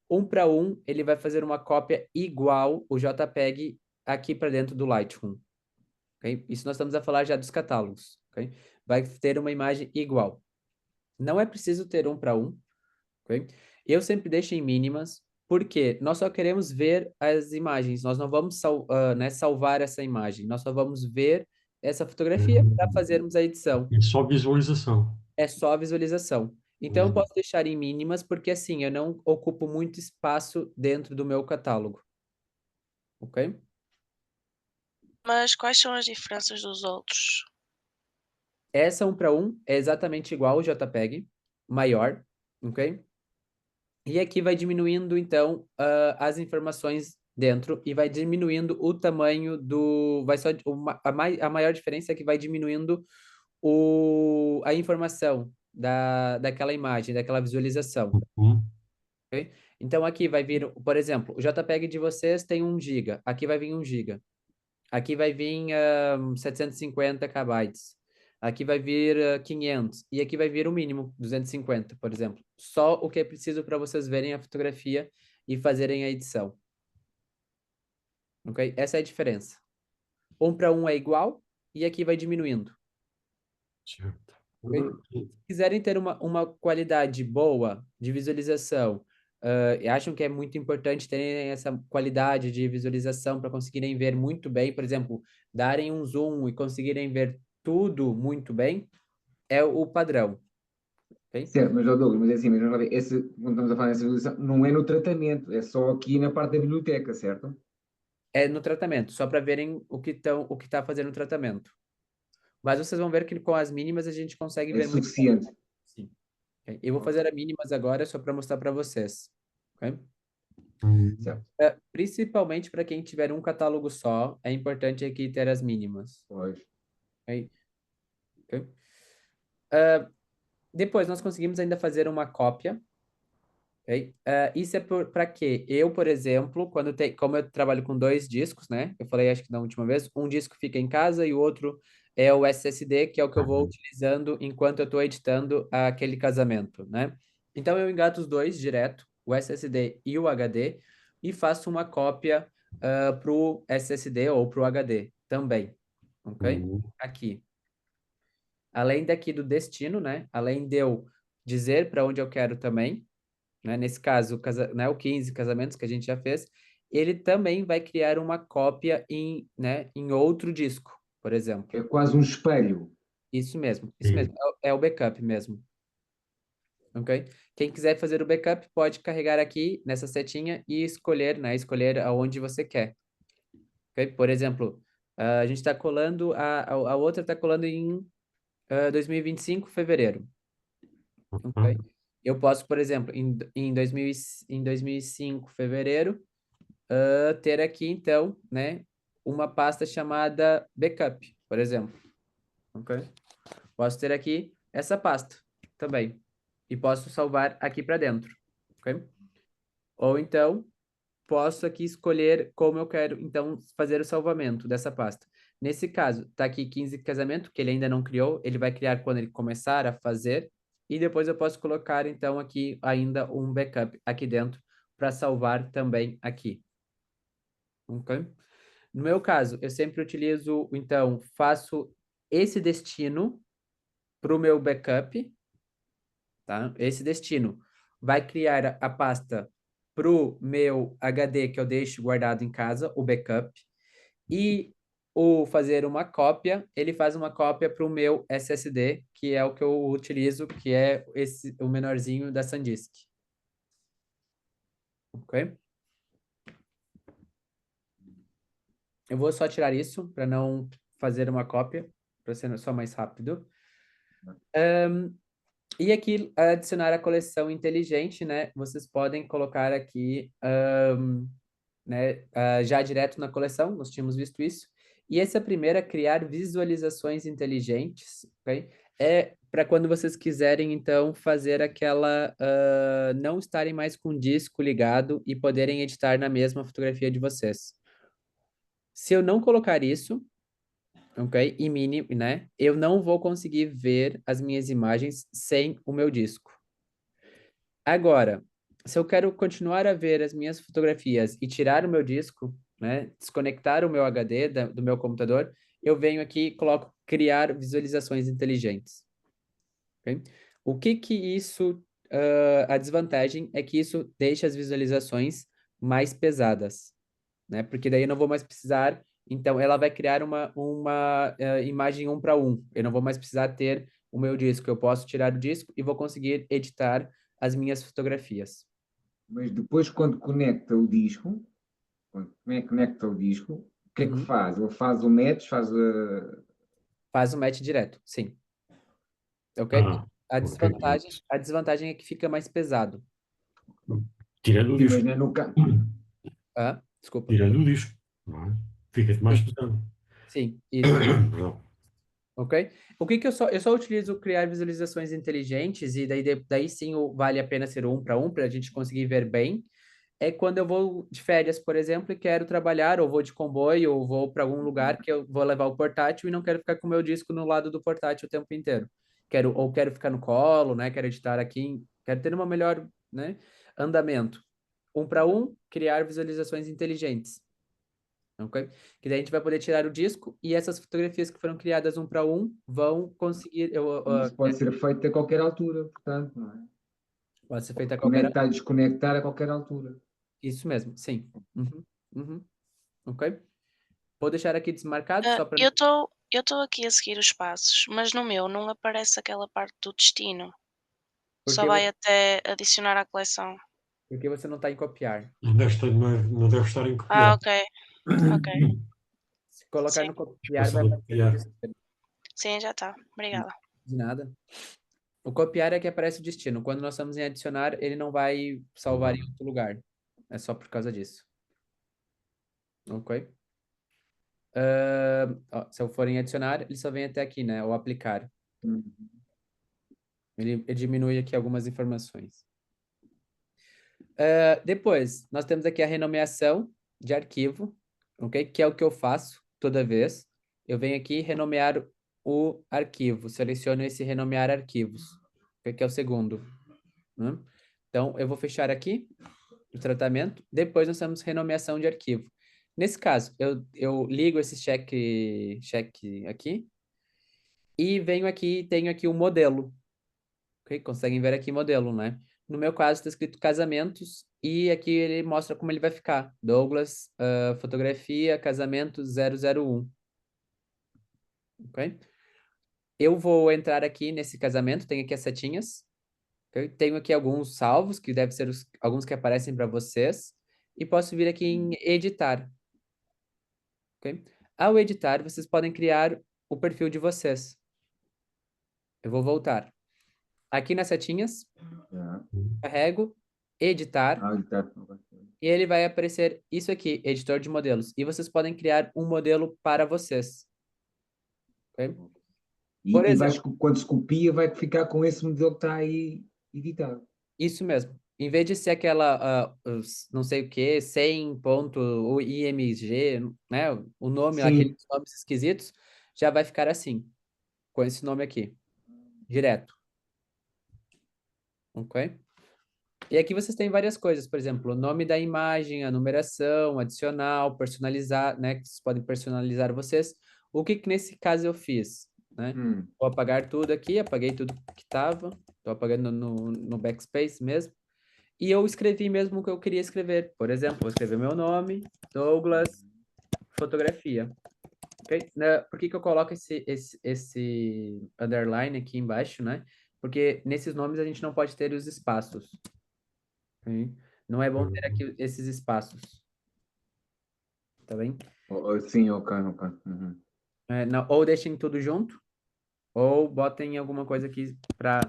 S2: Um para um, ele vai fazer uma cópia igual o JPEG aqui para dentro do Lightroom, ok? Isso nós estamos a falar já dos catálogos, ok? Vai ter uma imagem igual. Não é preciso ter um para um, ok? Eu sempre deixo em mínimas, porque nós só queremos ver as imagens, nós não vamos né, salvar essa imagem, nós só vamos ver essa fotografia para fazermos a edição.
S3: É só visualização.
S2: É só a visualização. Então, eu posso deixar em mínimas, porque assim, eu não ocupo muito espaço dentro do meu catálogo. Ok?
S5: Mas quais são as diferenças dos outros?
S2: Essa um para um é exatamente igual ao JPEG, maior, ok? E aqui vai diminuindo, então, as informações dentro e vai diminuindo o tamanho do. Vai só, a maior diferença é que vai diminuindo a informação daquela imagem, daquela visualização.
S3: Uhum.
S2: Ok? Então aqui vai vir, por exemplo, o JPEG de vocês tem 1 GB, aqui vai vir 1 GB. Aqui vai vir 750 KB. Aqui vai vir 500 e aqui vai vir o mínimo, 250, por exemplo. Só o que é preciso para vocês verem a fotografia e fazerem a edição. Ok? Essa é a diferença. Um para um é igual e aqui vai diminuindo.
S3: Certo.
S2: Se quiserem ter uma qualidade boa de visualização, e acham que é muito importante terem essa qualidade de visualização para conseguirem ver muito bem, por exemplo, darem um zoom e conseguirem ver tudo muito bem, é o padrão, ok?
S1: Certo, mas, ó Douglas, mas é assim, mas vamos lá ver, quando estamos a falar dessa visualização, não é no tratamento, é só aqui na parte da biblioteca, certo?
S2: É no tratamento, só para verem o que está fazendo o tratamento. Mas vocês vão ver que com as mínimas a gente consegue
S1: É
S2: ver muito bem.
S1: suficiente.
S2: Sim. Ok? Eu vou fazer as mínimas agora só para mostrar para vocês. Ok?
S1: Certo,
S2: Principalmente para quem tiver um catálogo só, é importante aqui ter as mínimas.
S1: pois.
S2: Ok? Ok? Depois nós conseguimos ainda fazer uma cópia. Ok? Isso é para quê? Eu, por exemplo, como eu trabalho com dois discos, né? Eu falei, acho que da última vez, um disco fica em casa e o outro é o SSD, que é o que eu vou utilizando enquanto eu estou editando aquele casamento, né? Então eu engato os dois direto, o SSD e o HD, e faço uma cópia para o SSD ou para o HD também, ok? Aqui. Além daqui do destino, né? Além de eu dizer para onde eu quero também, né? Nesse caso, né, o 15 casamentos que a gente já fez, ele também vai criar uma cópia em outro disco, por exemplo.
S1: É quase um espelho.
S2: Isso mesmo, é o backup mesmo, ok? Quem quiser fazer o backup pode carregar aqui nessa setinha e escolher, né, escolher aonde você quer, ok? Por exemplo, a gente está colando, a outra está colando em 2025, fevereiro, ok? Eu posso, por exemplo, em 2005, fevereiro, ter aqui, então, né, uma pasta chamada backup, por exemplo. Ok? Posso ter aqui essa pasta também. E posso salvar aqui para dentro. Ok? Ou então, posso aqui escolher como eu quero, então, fazer o salvamento dessa pasta. Nesse caso, tá aqui 15 casamento, que ele ainda não criou, ele vai criar quando ele começar a fazer, e depois eu posso colocar, então, aqui ainda um backup aqui dentro para salvar também aqui. Ok? No meu caso, eu sempre utilizo, então, faço esse destino para o meu backup, tá? Esse destino vai criar a pasta para o meu HD que eu deixo guardado em casa, o backup, e o fazer uma cópia, ele faz uma cópia para o meu SSD, que é o que eu utilizo, que é o menorzinho da SanDisk. Ok? Eu vou só tirar isso para não fazer uma cópia, para ser só mais rápido. E aqui, adicionar a coleção inteligente, né? Vocês podem colocar aqui, né, já direto na coleção, nós tínhamos visto isso. E essa primeira, criar visualizações inteligentes, ok? É para quando vocês quiserem, então, fazer aquela, não estarem mais com o disco ligado e poderem editar na mesma fotografia de vocês. Se eu não colocar isso, ok? E mini, né? Eu não vou conseguir ver as minhas imagens sem o meu disco. Agora, se eu quero continuar a ver as minhas fotografias e tirar o meu disco, né? Desconectar o meu HD do meu computador, eu venho aqui e coloco criar visualizações inteligentes. Ok? O que que isso, a desvantagem é que isso deixa as visualizações mais pesadas, né? Porque daí eu não vou mais precisar. Então, ela vai criar uma imagem 1:1. Eu não vou mais precisar ter o meu disco. Eu posso tirar o disco e vou conseguir editar as minhas fotografias.
S1: Mas depois, quando conecta o disco, conecta o disco, o que é que
S2: Uhum.
S1: faz? Ele faz o match, faz a.
S2: Faz o match direto, sim. Ok?
S3: Ah, ok.
S2: A desvantagem é que fica mais pesado.
S3: Tirando o
S1: Sim,
S3: disco.
S1: mas não é no caso.
S2: Desculpa.
S3: Tirando o disco, não é? Fica-te mais
S2: Sim,
S3: pesado.
S2: sim, isso.
S3: Perdão.
S2: Ok? O que que eu só utilizo criar visualizações inteligentes e daí sim vale a pena ser 1:1 para a gente conseguir ver bem. É quando eu vou de férias, por exemplo, e quero trabalhar, ou vou de comboio, ou vou para algum lugar que eu vou levar o portátil e não quero ficar com o meu disco no lado do portátil o tempo inteiro. Quero ficar no colo, né? Quero editar aqui, quero ter uma melhor, né, andamento. 1:1, criar visualizações inteligentes. ok? Que daí a gente vai poder tirar o disco e essas fotografias que foram criadas um para um vão conseguir,
S1: E isso pode ser feito a qualquer altura, portanto, não é?
S2: pode ser feita a qualquer.
S1: Conectar e desconectar a qualquer altura.
S2: Isso mesmo, sim. Uhum, uhum, ok? Vou deixar aqui desmarcado
S5: Ah,
S2: só para.
S5: eu estou aqui a seguir os passos, mas no meu não aparece aquela parte do destino. Só
S2: Porque,
S5: vai até adicionar à coleção.
S2: porque você não está em copiar.
S3: Não deve estar em
S5: Ah,
S3: copiar.
S5: ok, ok.
S2: Se colocar
S5: Sim,
S2: no copiar,
S3: Espaço
S2: vai
S3: de
S2: aparecer no
S3: copiar.
S2: destino.
S5: sim, já está. Obrigada.
S2: De nada. O copiar é que aparece o destino. Quando nós estamos em adicionar, ele não vai salvar em outro lugar. É só por causa disso. Ok? Ó, se eu for em adicionar, ele só vem até aqui, né? Ou aplicar. Ele diminui aqui algumas informações. Depois, nós temos aqui a renomeação de arquivo, ok? Que é o que eu faço toda vez. Eu venho aqui renomear o arquivo. Seleciono esse renomear arquivos, ok? Que é o segundo, né? Então, eu vou fechar aqui o tratamento. Depois, nós temos renomeação de arquivo. Nesse caso, eu ligo esse check aqui e venho aqui, tenho aqui o modelo. Ok? Conseguem ver aqui modelo, né? No meu caso, está escrito casamentos e aqui ele mostra como ele vai ficar. Douglas, fotografia, casamento 001. Ok? Eu vou entrar aqui nesse casamento, tenho aqui as setinhas. Ok? Tenho aqui alguns salvos, que devem ser alguns que aparecem para vocês. E posso vir aqui em editar. Ok? Ao editar, vocês podem criar o perfil de vocês. Eu vou voltar. Aqui nas setinhas,
S1: Já.
S2: carrego, editar.
S1: Tá.
S2: E ele vai aparecer isso aqui, editor de modelos. E vocês podem criar um modelo para vocês. Ok? Por
S1: E
S2: exemplo,
S1: quando se copia, vai ficar com esse modelo que está aí editado.
S2: isso mesmo. Em vez de ser aquela, não sei o que, 100.img, né? O nome, aqueles
S1: Sim.
S2: nomes esquisitos, já vai ficar assim, com esse nome aqui, direto. Ok? E aqui vocês têm várias coisas, por exemplo, o nome da imagem, a numeração, adicional, personalizar, né? Que vocês podem personalizar vocês. O que nesse caso eu fiz, né? Vou apagar tudo aqui, apaguei tudo que estava, estou apagando no backspace mesmo. E eu escrevi mesmo o que eu queria escrever. Por exemplo, vou escrever meu nome, Douglas, fotografia. Ok? Por que que eu coloco esse underline aqui embaixo, né? Porque nesses nomes a gente não pode ter os espaços. Ok? Não é bom ter aqui esses espaços. Tá bem?
S1: Sim, ok. Uhum.
S2: Ou deixem tudo junto, ou botem alguma coisa aqui para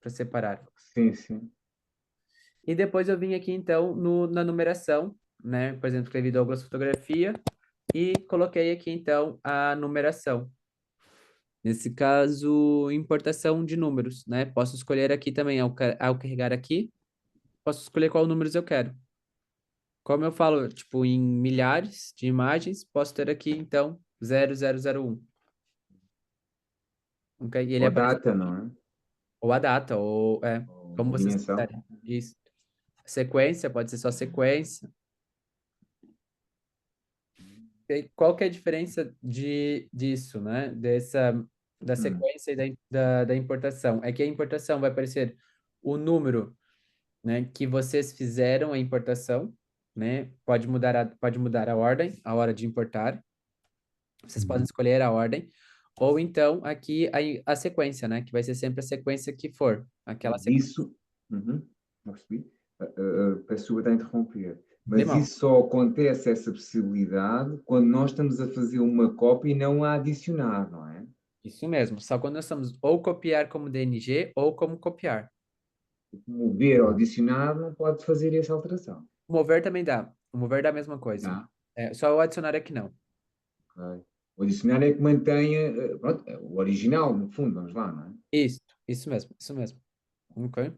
S2: separar.
S1: Sim.
S2: E depois eu vim aqui, então, na numeração, né? Por exemplo, escrevi Douglas Fotografia e coloquei aqui, então, a numeração. Nesse caso, importação de números, né? Posso escolher aqui também, ao carregar aqui, posso escolher qual números eu quero. Como eu falo, tipo, em milhares de imagens, posso ter aqui, então, 0001. Ok? E ele
S1: Ou
S2: aparece,
S1: data, não é?
S2: ou a data,
S1: Ou
S2: como vocês
S1: dimensão.
S2: quiserem. Isso. Sequência, pode ser só sequência. E qual que é a diferença disso, né? Da sequência e da importação? É que a importação vai aparecer o número, né, que vocês fizeram a importação, né? Pode mudar a ordem, a hora de importar. Vocês podem escolher a ordem. Ou então aqui a sequência, né? Que vai ser sempre a sequência que for. Aquela
S1: Mas
S2: sequência
S1: isso. Uhum. Não percebi. Peço desculpa de interromper.
S2: de
S1: Mas
S2: mão.
S1: isso só acontece, essa possibilidade, quando nós estamos a fazer uma cópia e não a adicionar, não é?
S2: Isso mesmo. Só quando nós estamos ou copiar como DNG ou como copiar.
S1: Mover ou adicionar não pode fazer essa alteração.
S2: Mover também dá. O mover dá a mesma coisa.
S1: Tá?
S2: Só o adicionar aqui não.
S1: Ok. O adicionar é que mantenha pronto, o original, no fundo, vamos lá, não é?
S2: Isso mesmo, isso mesmo. Ok?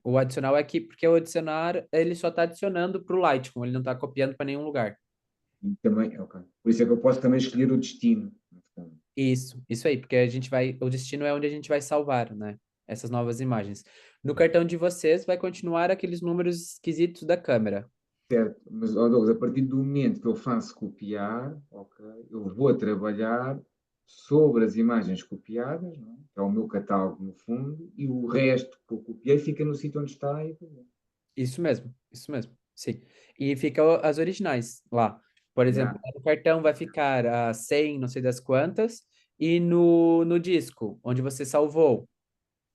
S2: O adicional é aqui, porque o adicionar, ele só está adicionando para o Lightroom, ele não está copiando para nenhum lugar.
S1: E também, ok. Por isso é que eu posso também escolher o destino, no fundo.
S2: Isso aí, porque o destino é onde a gente vai salvar, né? Essas novas imagens. No cartão de vocês vai continuar aqueles números esquisitos da câmera.
S1: certo, mas ó, Douglas, a partir do momento que eu faço copiar, ok, eu vou trabalhar sobre as imagens copiadas, não é? Que é o meu catálogo no fundo, e o resto que eu copiei fica no sítio onde está e acabou.
S2: Isso mesmo, sim. E fica as originais lá. Por exemplo,
S1: Yeah.
S2: lá no cartão vai ficar a 100, não sei das quantas, e no disco, onde você salvou,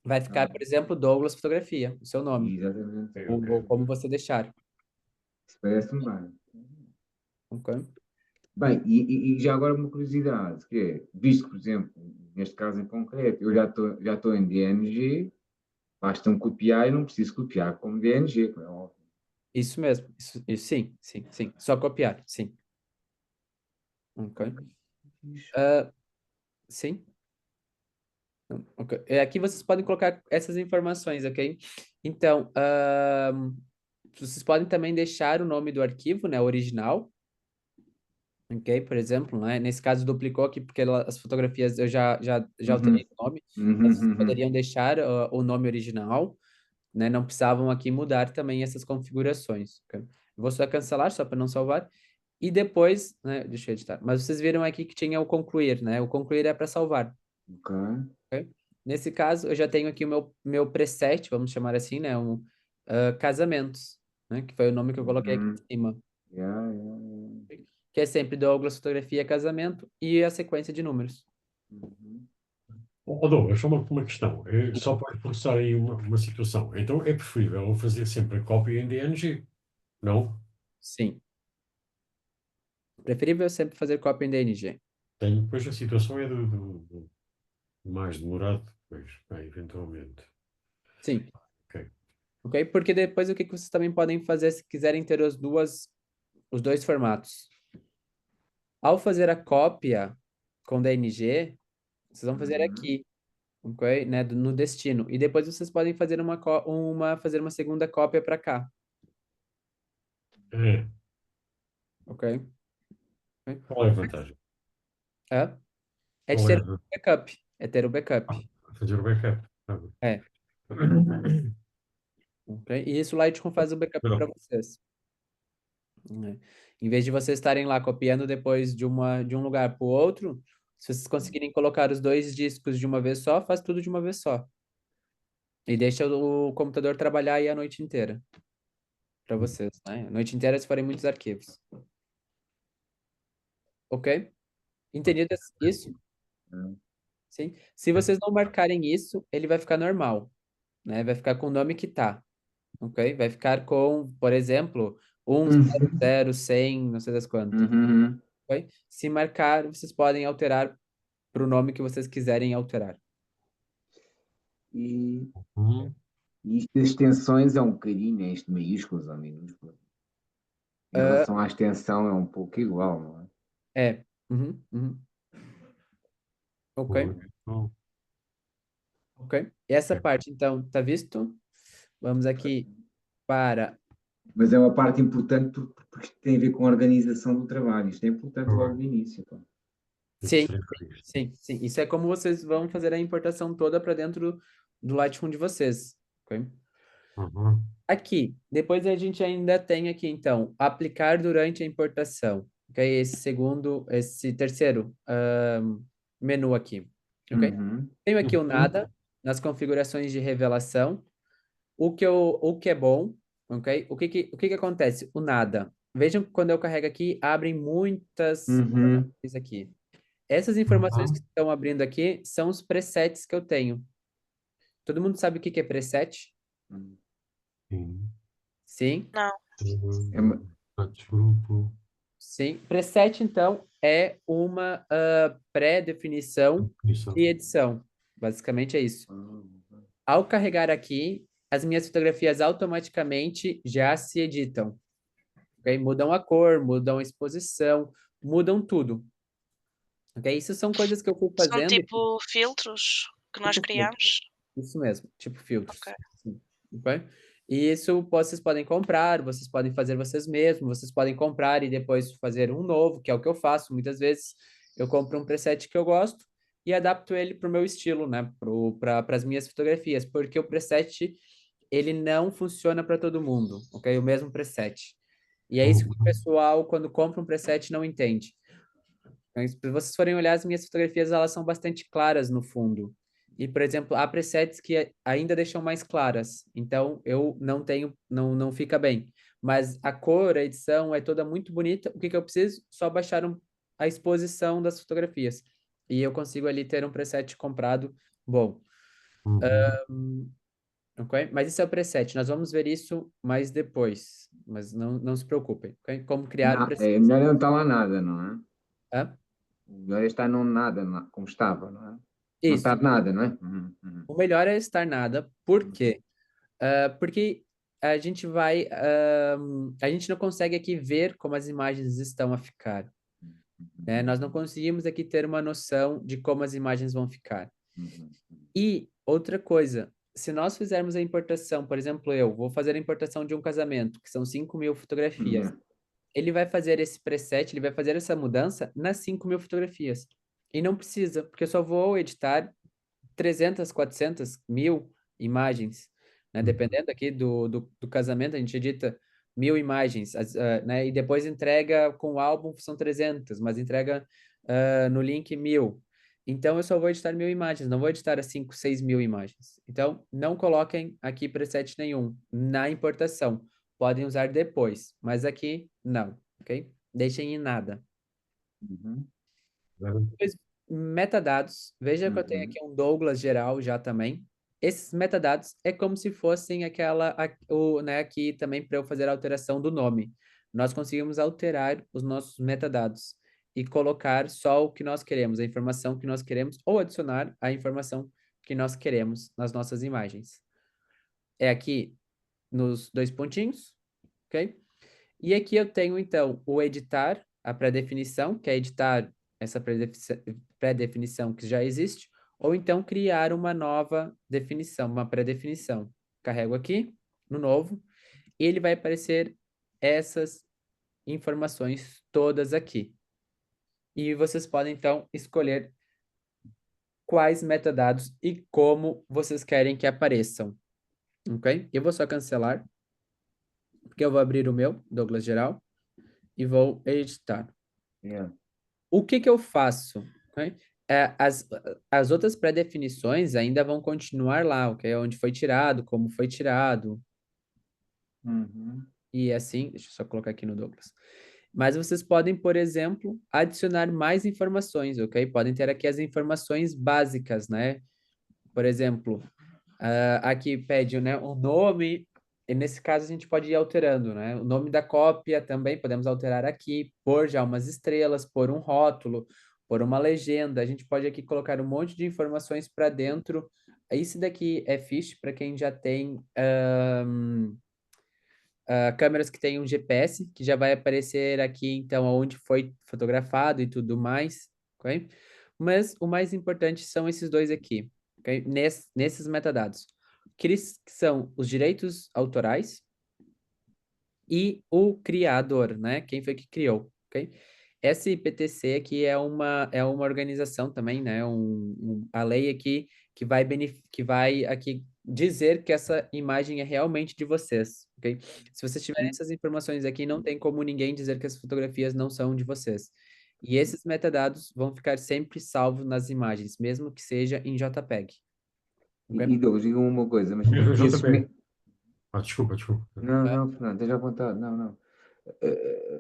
S2: vai ficar,
S1: Ah,
S2: por exemplo, Douglas Fotografia, o seu nome,
S1: exatamente.
S3: Ok,
S2: ou
S3: ok.
S2: como você deixar.
S1: Isso parece-me bem.
S2: Ok?
S1: Bem, e já agora uma curiosidade, que é, visto que, por exemplo, neste caso em concreto, eu já estou em DNG, basta-me copiar e não preciso copiar como DNG, como é óbvio.
S2: Isso mesmo, isso sim, sim, sim. Só copiar, sim. Ok. Ah, sim. Ok. Aqui vocês podem colocar essas informações, ok? Então, vocês podem também deixar o nome do arquivo, né, original, ok? Por exemplo, né? Nesse caso duplicou aqui porque as fotografias eu já
S1: Uhum,
S2: alterei o nome,
S1: uhum,
S2: mas vocês
S1: uhum.
S2: poderiam deixar o nome original, né? Não precisavam aqui mudar também essas configurações, ok? Eu vou só cancelar, só para não salvar. E depois, né? Deixa eu editar. Mas vocês viram aqui que tinha o concluir, né? O concluir é para salvar.
S1: Ok.
S2: Ok? Nesse caso, eu já tenho aqui o meu preset, vamos chamar assim, né? Casamentos, né? Que foi o nome que eu coloquei aqui
S1: Uhum.
S2: em cima.
S1: Yeah, yeah, yeah.
S2: Que é sempre Douglas Fotografia Casamento e a sequência de números.
S1: Uhum.
S3: Douglas, só uma questão. Só para reforçar aí uma situação. Então é preferível eu fazer sempre a cópia em DNG, não?
S2: Sim. Preferível sempre fazer cópia em DNG.
S3: Tenho, depois a situação é do mais demorado, depois, eventualmente.
S2: Sim.
S3: Ok.
S2: Ok? Porque depois o que que vocês também podem fazer se quiserem ter os dois formatos? Ao fazer a cópia com DNG, vocês vão fazer
S1: Uhum.
S2: aqui, ok? Né? No destino. E depois vocês podem fazer fazer uma segunda cópia para cá,
S3: É,
S2: ok? Ok?
S3: qual é a vantagem?
S2: É de
S3: Qual é
S2: ter
S3: a
S2: o backup. É ter o backup.
S3: fazer o backup? Tá bem.
S2: É. Ok? E isso o Lightroom faz o backup para
S3: Não.
S2: vocês. Né? Em vez de vocês estarem lá copiando depois de um lugar para o outro, se vocês conseguirem colocar os dois discos de uma vez só, faz tudo de uma vez só. E deixa o computador trabalhar aí a noite inteira para vocês, né? A noite inteira se forem muitos arquivos. Ok? Entendido isso? Sim. Se vocês não marcarem isso, ele vai ficar normal, né? Vai ficar com o nome que tá, ok? Vai ficar com, por exemplo, 100, não sei das quantas.
S1: Uhum.
S2: Ok? Se marcar, vocês podem alterar para o nome que vocês quiserem alterar.
S1: E,
S3: Uhum.
S1: e isto das extensões é um bocadinho, é isto maiúsculas ou minúsculas. Em
S2: Ah,
S1: relação à extensão é um pouco igual, não é?
S2: é. Uhum, uhum. Ok,
S3: Bom,
S2: ok. E essa
S3: ok.
S2: parte, então, tá visto? Vamos aqui para.
S1: Mas é uma parte importante porque isto tem a ver com a organização do trabalho. Isto é importante
S3: Tá
S1: logo
S3: bem.
S1: no início. Pá.
S3: Tem que
S2: Sim,
S3: ser isto.
S2: sim, sim. Isso é como vocês vão fazer a importação toda para dentro do Lightroom de vocês. Ok?
S3: Uhum.
S2: Aqui, depois a gente ainda tem aqui, então, aplicar durante a importação. Ok? Esse terceiro menu aqui. Ok?
S1: Uhum.
S2: Tenho aqui o
S3: Uhum.
S2: nada nas configurações de revelação. O que é bom, ok? O que que acontece? O nada. Vejam que quando eu carrego aqui, abrem muitas
S1: Uhum.
S2: coisas aqui. Essas informações que
S3: Uhum.
S2: estão abrindo aqui são os presets que eu tenho. Todo mundo sabe o que que é preset?
S3: Sim.
S2: Sim?
S5: Não.
S1: É uma-
S3: Grupo.
S2: Sim. Preset, então, é uma pré-definição
S3: Isso.
S2: de edição. Basicamente é isso. Ao carregar aqui, as minhas fotografias automaticamente já se editam. Ok? Mudam a cor, mudam a exposição, mudam tudo. Ok? Isso são coisas que eu fui
S5: São
S2: fazendo,
S5: tipo filtros que nós
S2: tipo filtro.
S5: criamos.
S2: Isso mesmo, tipo filtros.
S5: Ok.
S2: Sim. Ok? E isso vocês podem comprar, vocês podem fazer vocês mesmos, vocês podem comprar e depois fazer um novo, que é o que eu faço. Muitas vezes eu compro um preset que eu gosto e adapto ele para o meu estilo, né? Para as minhas fotografias, porque o preset ele não funciona para todo mundo, ok? O mesmo preset. E é isso que o pessoal, quando compra um preset, não entende. Então, se vocês forem olhar as minhas fotografias, elas são bastante claras no fundo. E, por exemplo, há presets que ainda deixam mais claras. Então, eu não tenho, não fica bem. Mas a cor, a edição é toda muito bonita. O que eu preciso? Só baixar a exposição das fotografias. E eu consigo ali ter um preset comprado bom. Ok? Mas isso é o preset. Nós vamos ver isso mais depois. Mas não se preocupem. Ok? Como criar o preset.
S1: É melhor não estar lá nada, não é?
S2: Hã?
S1: O melhor é estar não nada, como estava, não é? Não
S2: Isso.
S1: estar nada, não é?
S2: O melhor é estar nada. Por quê? Porque a gente a gente não consegue aqui ver como as imagens estão a ficar, né? Nós não conseguimos aqui ter uma noção de como as imagens vão ficar. E outra coisa, se nós fizermos a importação, por exemplo, eu vou fazer a importação de um casamento, que são 5.000 fotografias. Ele vai fazer esse preset, ele vai fazer essa mudança nas 5.000 fotografias. E não precisa, porque eu só vou editar 300, 400, 1.000 imagens, né? Dependendo aqui do casamento, a gente edita 1.000 imagens, né? E depois entrega com o álbum, são 300, mas entrega no link 1.000. Então, eu só vou editar 1.000 imagens, não vou editar as 5, 6.000 imagens. Então, não coloquem aqui preset nenhum na importação. Podem usar depois, mas aqui não, ok? Deixem em nada. Depois, metadados. Veja que eu tenho aqui um Douglas geral já também. Esses metadados é como se fossem né, aqui também para eu fazer a alteração do nome. Nós conseguimos alterar os nossos metadados e colocar só o que nós queremos, a informação que nós queremos, ou adicionar a informação que nós queremos nas nossas imagens. É aqui nos dois pontinhos, ok? E aqui eu tenho, então, o editar, a pré-definição, que é editar essa pré-definição que já existe, ou então criar uma nova definição, uma pré-definição. Carrego aqui, no novo, e ele vai aparecer essas informações todas aqui. E vocês podem, então, escolher quais metadados e como vocês querem que apareçam. Ok? Eu vou só cancelar, porque eu vou abrir o meu, Douglas Geral, e vou editar. O que eu faço? Ok? As outras pré-definições ainda vão continuar lá, ok? Onde foi tirado, como foi tirado, e assim, deixa eu só colocar aqui no Douglas. Mas vocês podem, por exemplo, adicionar mais informações, ok? Podem ter aqui as informações básicas, né? Por exemplo, aqui pede, né, o nome, e nesse caso a gente pode ir alterando, né? O nome da cópia também podemos alterar aqui, pôr já umas estrelas, pôr um rótulo, pôr uma legenda. A gente pode aqui colocar um monte de informações para dentro. Esse daqui é fixe para quem já tem câmeras que têm um GPS, que já vai aparecer aqui, então, onde foi fotografado e tudo mais, ok? Mas o mais importante são esses dois aqui, ok? Nesses metadados, que são os direitos autorais e o criador, né? Quem foi que criou, ok? Essa IPTC aqui é uma organização também, né? A lei aqui que vai aqui dizer que essa imagem é realmente de vocês, ok? Se vocês tiverem essas informações aqui, não tem como ninguém dizer que as fotografias não são de vocês. E esses metadados vão ficar sempre salvos nas imagens, mesmo que seja em JPEG. Ok?
S1: E Douglas, diga uma coisa, mas
S3: Mesmo
S1: esses
S3: JPEG. Desculpa.
S1: Não, Fernando, esteja à vontade, não.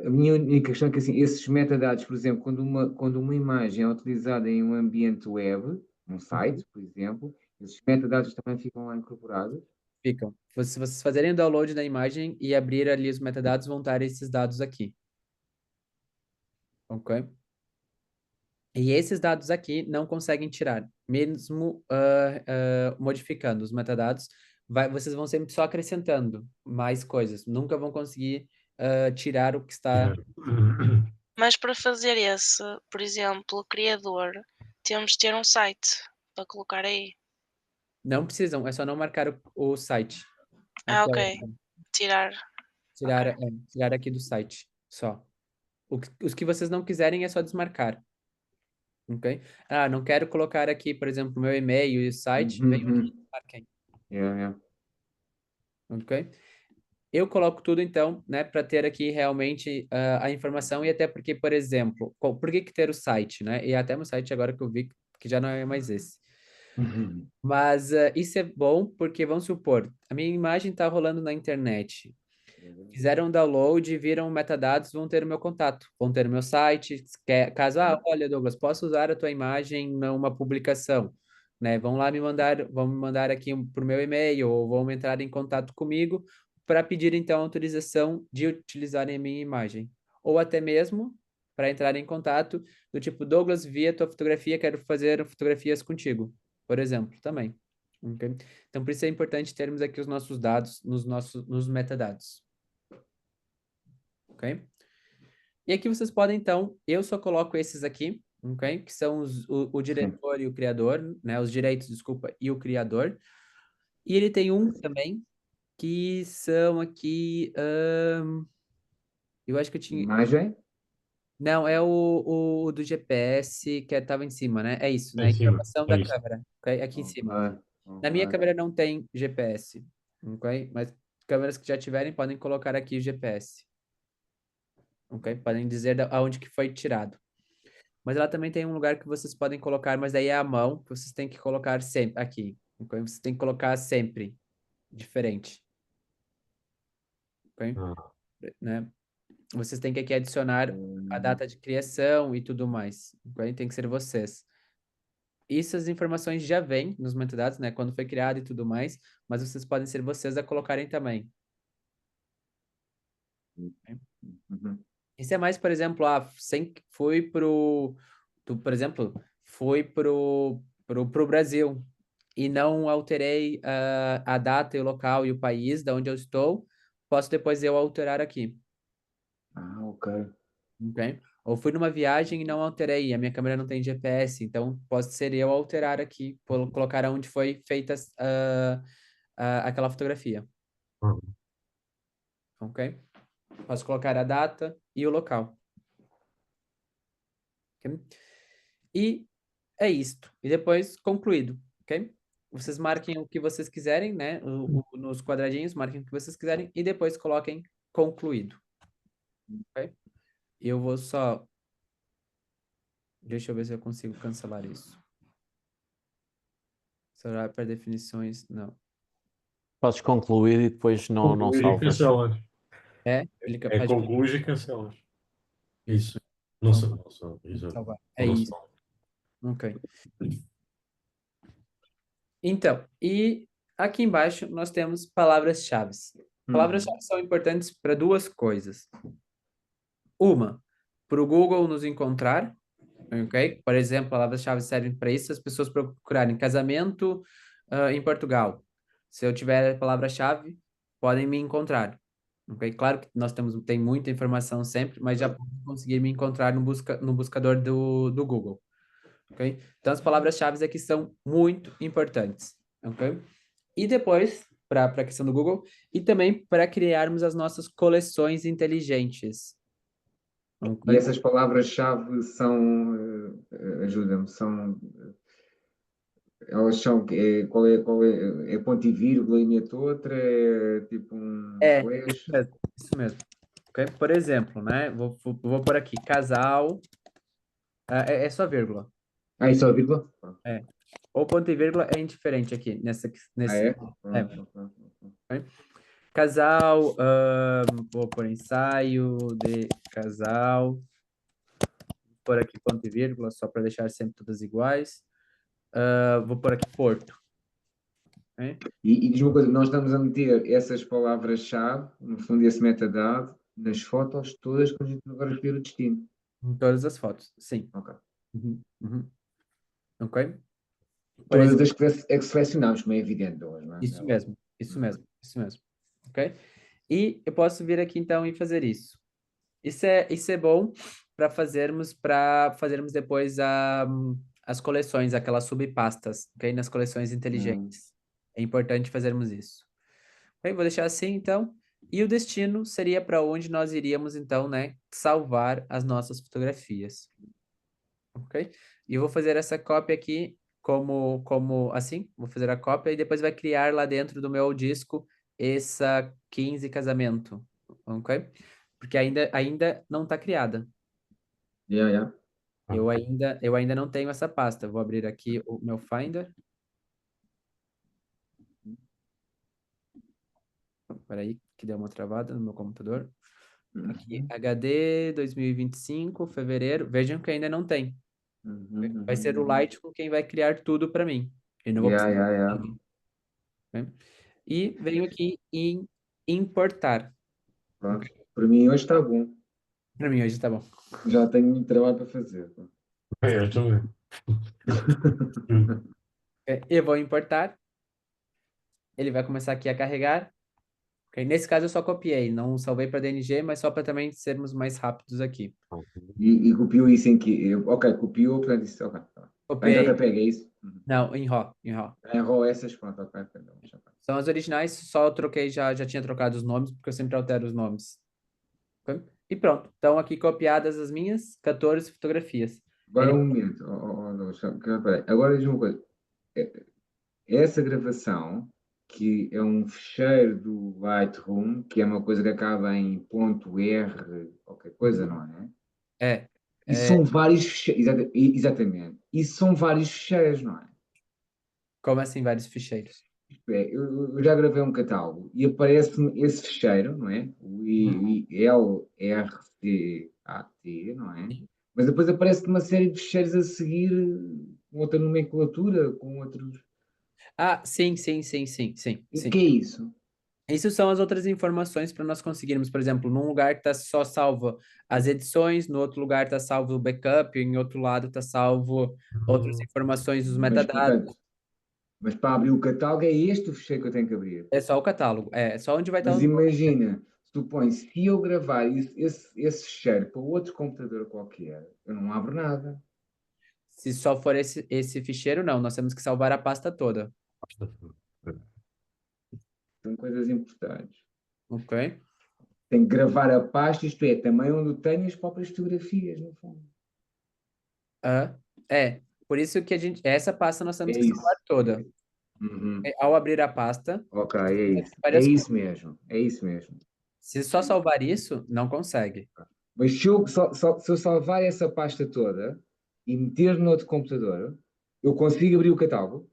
S1: A minha única questão é que, assim, esses metadados, por exemplo, quando uma imagem é utilizada em um ambiente web, um site, por exemplo, esses metadados também ficam lá incorporados?
S2: Ficam. Se vocês fazerem o download da imagem e abrir ali os metadados, vão estar esses dados aqui. Ok? E esses dados aqui não conseguem tirar, mesmo modificando os metadados, vocês vão sempre só acrescentando mais coisas, nunca vão conseguir tirar o que está.
S5: Mas para fazer esse, por exemplo, o criador, temos de ter um site para colocar aí.
S2: Não precisam, é só não marcar o site.
S5: Ah,
S2: Aqui, ó,
S5: ok. Tirar.
S2: tirar aqui do site, só. Os que vocês não quiserem é só desmarcar. Ok? Não quero colocar aqui, por exemplo, meu e-mail e o site, venho aqui e desmarquem.
S1: Yeah.
S2: Ok? Eu coloco tudo, então, né, para ter aqui realmente a informação, e até porque, por exemplo, por que ter o site, né? E até no site agora que eu vi que já não é mais esse. Mas isso é bom porque, vamos supor, a minha imagem está rolando na internet. Fizeram um download, viram metadados, vão ter o meu contato, vão ter o meu site. Caso, olha, Douglas, posso usar a tua imagem numa publicação, né? Vão me mandar aqui por meu e-mail, ou vão entrar em contato comigo para pedir, então, autorização de utilizarem a minha imagem. Ou até mesmo para entrar em contato do tipo, Douglas, vi a tua fotografia, quero fazer fotografias contigo, por exemplo, também. Ok? Então, por isso é importante termos aqui os nossos dados nos metadados. Ok? E aqui vocês podem, então, eu só coloco esses aqui, ok? Que são o diretor e o criador, né? Os direitos, desculpa, e o criador. E ele tem um também, que são aqui, eu acho que eu tinha...
S1: Imagem?
S2: Não, é o do GPS que estava em cima, né? É isso,
S3: Lá
S2: né?
S3: em cima.
S2: Informação
S3: É
S2: da
S3: isso.
S2: câmera, ok? Aqui em cima. Na minha
S1: Ok.
S2: câmera não tem GPS, ok? Mas câmeras que já tiverem podem colocar aqui o GPS, ok? Podem dizer aonde que foi tirado. Mas ela também tem um lugar que vocês podem colocar, mas daí é a mão, que vocês têm que colocar sempre aqui. Ok? Vocês têm que colocar sempre diferente. Ok?
S3: Ah,
S2: Né? Vocês têm que aqui adicionar a data de criação e tudo mais. Ok? Tem que ser vocês. Essas informações já vêm nos metadados, né? Quando foi criado e tudo mais, mas vocês podem ser vocês a colocarem também.
S1: Uhum.
S2: Isso é mais, por exemplo, fui por exemplo, fui pro Brasil e não alterei a data e o local e o país de onde eu estou, posso depois eu alterar aqui,
S1: Ok.
S2: ok? Ou fui numa viagem e não alterei, a minha câmera não tem GPS, então pode ser eu alterar aqui, colocar onde foi feita aquela fotografia,
S3: ah.
S2: ok? Posso colocar a data e o local. Ok? E é isto. E depois, concluído, ok? Vocês marquem o que vocês quiserem, né? Nos quadradinhos, marquem o que vocês quiserem e depois coloquem concluído, ok? Eu vou só... Deixa eu ver se eu consigo cancelar isso. Celular para definições, não.
S6: Podes concluir e depois não
S3: Concluir e
S6: salvas.
S3: cancelas.
S2: Ele é
S3: É
S2: capaz de
S3: concluir e cancelas.
S2: isso.
S3: Isso. Não
S2: Não,
S3: sei, não sei. Exato.
S2: salvar.
S3: Ou
S2: É
S3: não
S2: isso.
S3: sei.
S2: Ok. Então, e aqui embaixo nós temos palavras-chave. Palavras-chave são importantes para duas coisas. Uma, para o Google nos encontrar, ok? Por exemplo, palavras-chave servem para isso, as pessoas procurarem casamento em Portugal. Se eu tiver a palavra-chave, podem me encontrar, ok? Claro que tem muita informação sempre, mas já podem conseguir me encontrar no buscador do Google, ok? Então, as palavras-chave aqui são muito importantes, ok? E depois, para a questão do Google, e também para criarmos as nossas coleções inteligentes.
S1: E essas palavras-chave são, ajuda-me, elas são, é ponto e vírgula e mete outra, é tipo um
S2: Isso
S1: slash.
S2: mesmo, isso mesmo. Ok? Por exemplo, né? Vou por aqui, casal, é só vírgula.
S1: Ah, isso é vírgula?
S2: É. Ou ponto e vírgula é indiferente aqui,
S1: Ah,
S2: nesse,
S1: é?
S2: é.
S1: Pronto, ok.
S2: Ok? Casal, vou por ensaio de casal, por aqui ponto e vírgula, só para deixar sempre todas iguais. Vou por aqui Porto. Ok?
S1: E diz uma coisa, nós estamos a meter essas palavras-chave, no fundo, esse metadado, nas fotos todas que a gente agora escolher o destino.
S2: Em todas as fotos, sim.
S1: Ok.
S2: Uhum, uhum. Ok? Por
S1: Todas
S2: exemplo,
S1: as que selecionámos, como é evidente hoje, não é?
S2: isso mesmo, isso mesmo, isso mesmo. Ok? E eu posso vir aqui então e fazer isso. Isso é bom para fazermos depois as coleções, aquelas subpastas, ok? Nas coleções inteligentes. É importante fazermos isso. Ok? Vou deixar assim, então. E o destino seria para onde nós iríamos, então, né? Salvar as nossas fotografias. Ok? E eu vou fazer essa cópia aqui como assim. Vou fazer a cópia e depois vai criar lá dentro do meu disco essa 15 casamento, ok? Porque ainda não está criada.
S1: Yeah.
S2: Eu ainda não tenho essa pasta. Vou abrir aqui o meu Finder. Peraí, que deu uma travada no meu computador. Aqui, HD 2025, fevereiro. Vejam que ainda não tem. Vai ser o Lightroom quem vai criar tudo para mim. Eu não vou precisar de
S1: Yeah.
S2: ninguém, né? E venho aqui em importar.
S1: Pronto. Para mim hoje está bom.
S2: Para mim hoje tá bom.
S1: Já tenho muito trabalho para fazer. Pá.
S3: Eu também.
S2: Eu vou importar. Ele vai começar aqui a carregar. Ok, nesse caso eu só copiei, não salvei para DNG, mas só para também sermos mais rápidos aqui.
S1: E copiou isso em que? Ok, copiou, portanto, isso. Ok. Tá. Em
S2: Copiei.
S1: JPEG, é isso?
S2: Não, em RAW, em RAW.
S1: Em RAW essas, pronto, ok.
S2: São as originais, só eu troquei, já tinha trocado os nomes, porque eu sempre altero os nomes. Ok? E pronto, estão aqui copiadas as minhas 14 fotografias.
S1: Agora um momento. Peraí. Agora diz uma coisa. Essa gravação, que é um fecheiro do Lightroom, que é uma coisa que acaba em .r, qualquer coisa, não é?
S2: É,
S1: Isso são vários fecheiros, exatamente. Isso são vários fecheiros, não é?
S2: como assim vários ficheiros?
S1: Isto é, eu já gravei um catálogo e aparece-me esse fecheiro, não é? O ILRCAT, não é? Mas depois aparece uma série de fecheiros a seguir, com outra nomenclatura, com outros.
S2: Ah, sim.
S1: O que é isso?
S2: Isso são as outras informações para nós conseguirmos, por exemplo, num lugar está só salvo as edições, no outro lugar está salvo o backup, em outro lado está salvo outras informações dos
S1: Mas,
S2: metadados.
S1: portanto, mas para abrir o catálogo é este o fecheiro que eu tenho que abrir.
S2: É só o catálogo, é só onde vai estar
S1: Mas
S2: os nomes.
S1: imagina, supõe, se eu gravar esse fecheiro para outro computador qualquer, eu não abro nada.
S2: Se só for esse ficheiro, não, nós temos que salvar a pasta toda,
S1: São coisas importantes.
S2: ok?
S1: Tenho que gravar a pasta, isto é, também onde eu tenho as próprias fotografias, no fundo.
S2: Por isso que essa pasta nós temos
S1: É
S2: que
S1: isso.
S2: salvar toda.
S1: Uhum.
S2: Ao abrir a pasta,
S1: Ok, é isso. É
S2: várias
S1: isso mesmo. É isso mesmo.
S2: se só salvar isso, não consegue.
S1: Mas se eu salvar essa pasta toda e meter no outro computador, eu consigo abrir o catálogo?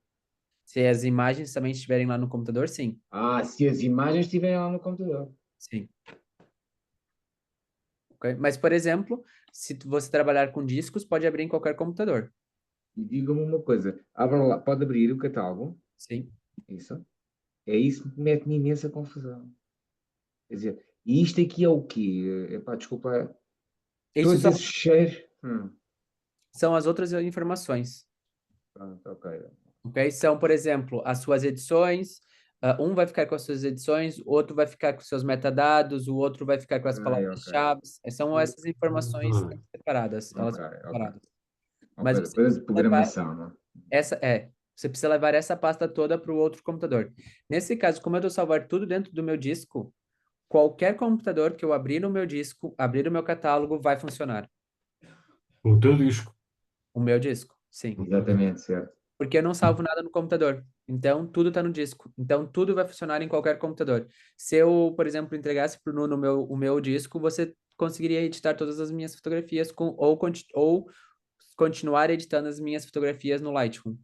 S2: Se as imagens também estiverem lá no computador, sim.
S1: Ah, se as imagens estiverem lá no computador.
S2: Sim. Ok? Mas, por exemplo, se você trabalhar com discos, pode abrir em qualquer computador.
S1: E diga-me uma coisa, abra lá, pode abrir o catálogo?
S2: Sim.
S1: Isso? É isso que mete-me imensa confusão. Quer dizer, e isto aqui é o quê? Epá, desculpa,
S2: Isso
S1: todos esses cheiros.
S2: são as outras informações.
S1: Pronto, ok.
S2: Ok? São, por exemplo, as suas edições. Um vai ficar com as suas edições, o outro vai ficar com os seus metadados, o outro vai ficar com as palavras-chave. São essas informações separadas. Elas
S1: Ok,
S2: são
S1: ok.
S2: separadas. Mas
S1: Ok,
S2: você
S1: coisa de
S2: precisa levar
S1: programação, não é?
S2: você precisa levar essa pasta toda para o outro computador. Nesse caso, como eu estou salvar tudo dentro do meu disco, qualquer computador que eu abrir no meu disco, abrir o meu catálogo, vai funcionar.
S3: O teu disco.
S2: O meu disco, sim.
S1: Exatamente, certo.
S2: Porque eu não salvo nada no computador. Então, tudo está no disco. Então, tudo vai funcionar em qualquer computador. Se eu, por exemplo, entregasse para o Nuno o meu disco, você conseguiria editar todas as minhas fotografias ou continuar editando as minhas fotografias no Lightroom.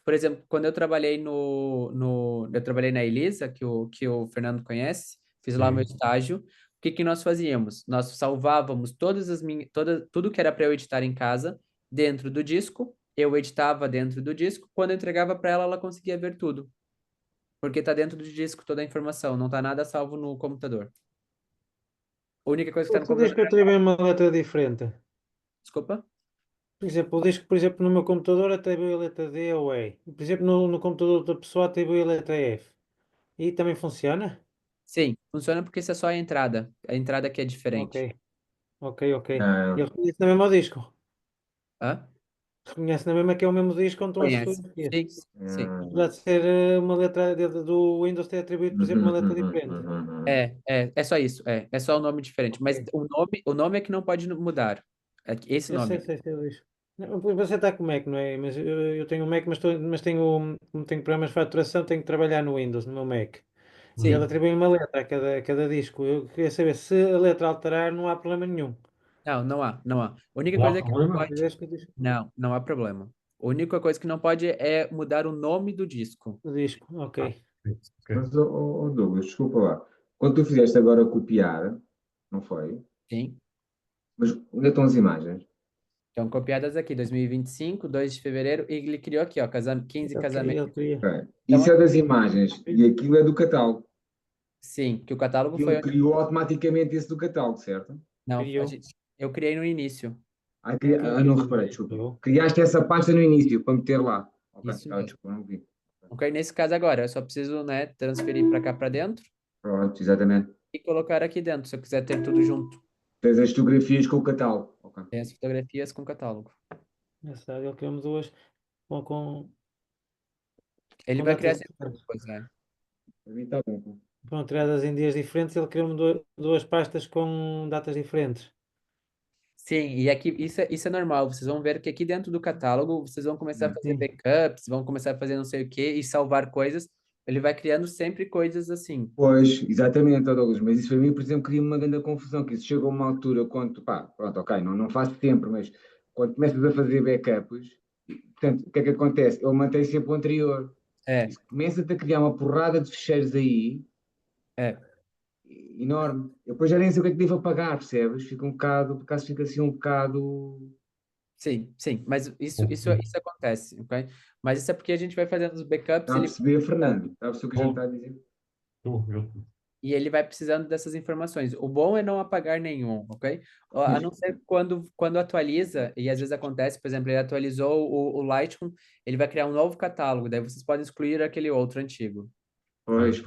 S2: Por exemplo, quando eu trabalhei eu trabalhei na Elisa, que o Fernando conhece, fiz lá meu estágio. O que nós fazíamos? Nós salvávamos tudo que era para eu editar em casa dentro do disco. Eu editava dentro do disco. Quando eu entregava para ela, ela conseguia ver tudo. Porque está dentro do disco toda a informação, não está nada salvo no computador. A única coisa que está no
S7: Tu diz que
S2: computador.
S7: eu tive uma letra diferente.
S2: Desculpa?
S7: Por exemplo, o disco, por exemplo, no meu computador atribuiu a letra D ou E. Por exemplo, no computador da pessoa atribuiu a letra F. E também funciona?
S2: Sim, funciona porque isso é só a entrada. A entrada que é
S7: Ok,
S2: diferente.
S7: ok. E
S1: Ah,
S7: ele reconhece na mesma disco.
S2: Hã?
S7: Reconhece na mesma que é o mesmo disco onde estão as
S2: Conhece?
S7: fotografias.
S2: Sim, sim.
S7: Apesar de ser uma letra do Windows ter atribuído, por exemplo, uma letra diferente.
S2: É só isso, é só o nome diferente, mas
S7: Ok.
S2: o nome é que não pode mudar. Esse
S7: Eu
S2: nome.
S7: sei o disco. Você está com o Mac, não é? Mas eu tenho o Mac, mas como tenho programas de faturação, tenho que trabalhar no Windows, no meu Mac. E ele
S2: Sim.
S7: atribui uma letra a cada disco. Eu queria saber se a letra alterar, não há problema nenhum.
S2: Não, não há, não há. A única
S3: Não há
S2: coisa que não
S3: problema?
S2: pode. Não, não há problema. A única coisa que não pode é mudar o nome do disco.
S7: O disco, ok.
S3: Ok.
S1: Mas, Douglas, desculpa lá. Quando tu fizeste agora copiar, não foi?
S2: Sim.
S1: Mas onde estão as imagens?
S2: Estão copiadas aqui, 2025, 2 de fevereiro, e ele criou aqui, ó, 15
S7: Ok,
S2: casamentos.
S7: ele queria.
S1: Ok.
S2: Então,
S1: Isso é das imagens e aquilo é do catálogo.
S2: sim, que o catálogo
S1: Aquilo
S2: foi.
S1: criou automaticamente esse do catálogo, certo?
S2: Não,
S7: Criou.
S2: eu criei no início.
S1: Não reparei, desculpa.
S7: Criou.
S1: Criaste essa pasta no início para meter lá. Ok,
S2: Isso mesmo.
S1: desculpa, não vi.
S2: Ok, nesse caso agora, eu só preciso, né, transferir para cá para dentro
S1: Pronto, exatamente.
S2: e colocar aqui dentro, se eu quiser ter tudo junto.
S1: Tens as fotografias com o catálogo. Ok.
S2: Tem as fotografias com catálogo.
S7: Engraçado, ele criou-me duas com,
S2: Ele
S7: com
S2: vai criar
S7: datas
S2: sempre
S7: diferentes.
S2: duas, né?
S1: Para mim está bom.
S7: Foram tiradas em dias diferentes, ele criou-me duas pastas com datas diferentes.
S2: Sim, e aqui isso é normal. Vocês vão ver que aqui dentro do catálogo vocês vão começar a fazer
S7: Sim.
S2: backups, vão começar a fazer não sei o quê e salvar coisas. Ele vai criando sempre coisas assim.
S1: Pois, exatamente, ó Douglas, mas isso para mim, por exemplo, cria uma grande confusão, que isso chega a uma altura quando, pá, pronto, ok, não faço sempre, mas quando começas a fazer backups, portanto, o que é que acontece? Ele mantém sempre o anterior.
S2: É,
S1: Isso começa-te a criar uma porrada de ficheiros aí,
S2: é.
S1: enorme. Eu depois já nem sei o que é que devo apagar, percebes? Fica um bocado, por acaso fica assim um bocado.
S2: Sim, sim, mas isso acontece, ok? Mas isso é porque a gente vai fazendo os backups,
S1: Está a perceber, Fernando? Está a perceber o que a gente está a dizer?
S2: e ele vai precisando dessas informações. O bom é não apagar nenhum, ok? A não ser quando atualiza, e às vezes acontece, por exemplo, ele atualizou o Lightroom, ele vai criar um novo catálogo, daí vocês podem excluir aquele outro antigo,
S1: Pois.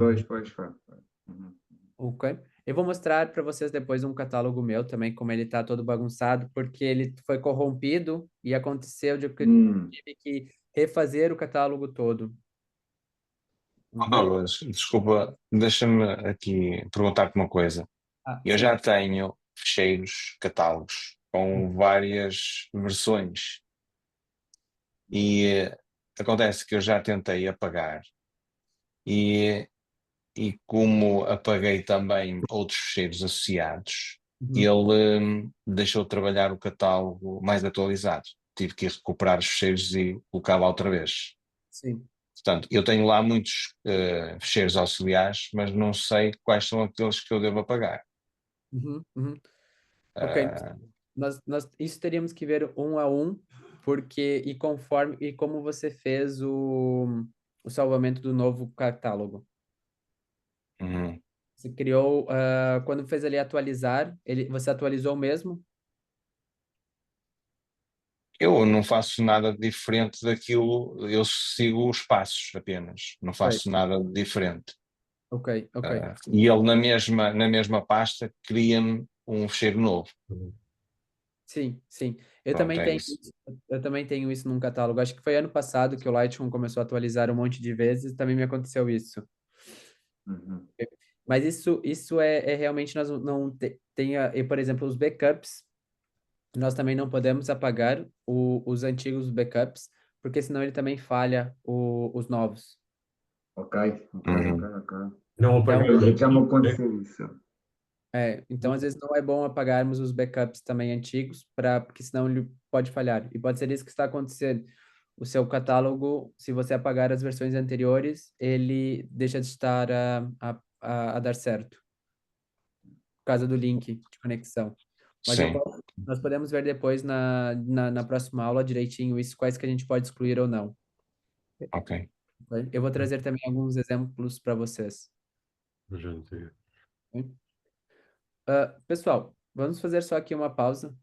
S1: Uhum.
S2: ok? Eu vou mostrar para vocês depois um catálogo meu também, como ele está todo bagunçado, porque ele foi corrompido e aconteceu de que eu tive que refazer o catálogo todo, ok?
S8: Douglas, desculpa, deixa-me aqui perguntar-te uma coisa.
S2: Ah,
S8: Eu
S2: sim.
S8: já tenho fecheiros, catálogos, com várias versões e acontece que eu já tentei apagar e, e como apaguei também outros fecheiros associados,
S2: Uhum.
S8: ele deixou de trabalhar o catálogo mais atualizado. Tive que recuperar os fecheiros e colocá-lo outra vez.
S2: Sim.
S8: Portanto, eu tenho lá muitos fecheiros auxiliares, mas não sei quais são aqueles que eu devo apagar.
S2: Uhum, uhum. Ok,
S8: Ah,
S2: isso teríamos que ver um a um, porque e como você fez o salvamento do novo catálogo.
S8: uhum.
S2: Você criou, quando fez ali atualizar, você atualizou mesmo?
S8: Eu não faço nada diferente daquilo, eu sigo os passos apenas, não
S2: Foi.
S8: faço nada de diferente.
S2: Ok, ok.
S8: E ele na mesma pasta cria-me um fecheiro novo.
S2: Sim, sim.
S8: Pronto, é isso.
S2: Eu também tenho isso num catálogo. Acho que foi ano passado que o Lightroom começou a atualizar um monte de vezes, também me aconteceu isso.
S1: Uhum.
S2: Mas isso é realmente nós não tem, por exemplo, os backups. Nós também não podemos apagar os antigos backups, porque senão ele também falha os novos.
S1: Ok.
S8: Uhum.
S3: Não
S2: Então,
S3: apagar.
S1: Já me aconteceu isso.
S2: então, às vezes não é bom apagarmos os backups também antigos, porque senão ele pode falhar. E pode ser isso que está acontecendo. O seu catálogo, se você apagar as versões anteriores, ele deixa de estar a dar certo, por causa do link de conexão. Mas
S8: Sim,
S2: nós podemos ver depois na próxima aula direitinho isso, quais que a gente pode excluir ou não.
S8: ok.
S2: Ok? Eu vou trazer também alguns exemplos para vocês.
S3: Gente,
S2: Ok? Pessoal, vamos fazer só aqui uma pausa.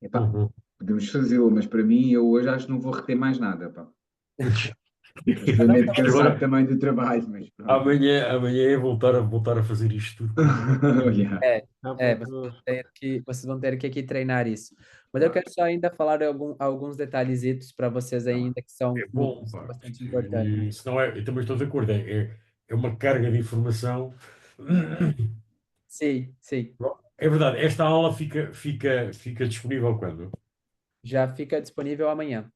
S1: Epá,
S3: uhum.
S1: podemos fazê-lo, mas para mim, eu hoje acho que não vou reter mais nada. Pá.
S2: Mas nós
S1: Extremamente
S2: estamos-
S1: cansado também do trabalho, mas pronto.
S3: Amanhã é voltar a fazer isto tudo.
S1: Yeah.
S2: vocês vão ter que aqui treinar isso. Mas eu quero só ainda falar alguns detalhezitos para vocês ainda que são
S3: É bom,
S2: são
S3: pá.
S2: bastante importantes.
S3: E, se não é, eu também estou de acordo. É uma carga de informação.
S2: Sim, sim.
S3: Bom, é verdade, esta aula fica disponível quando?
S2: Já fica disponível amanhã.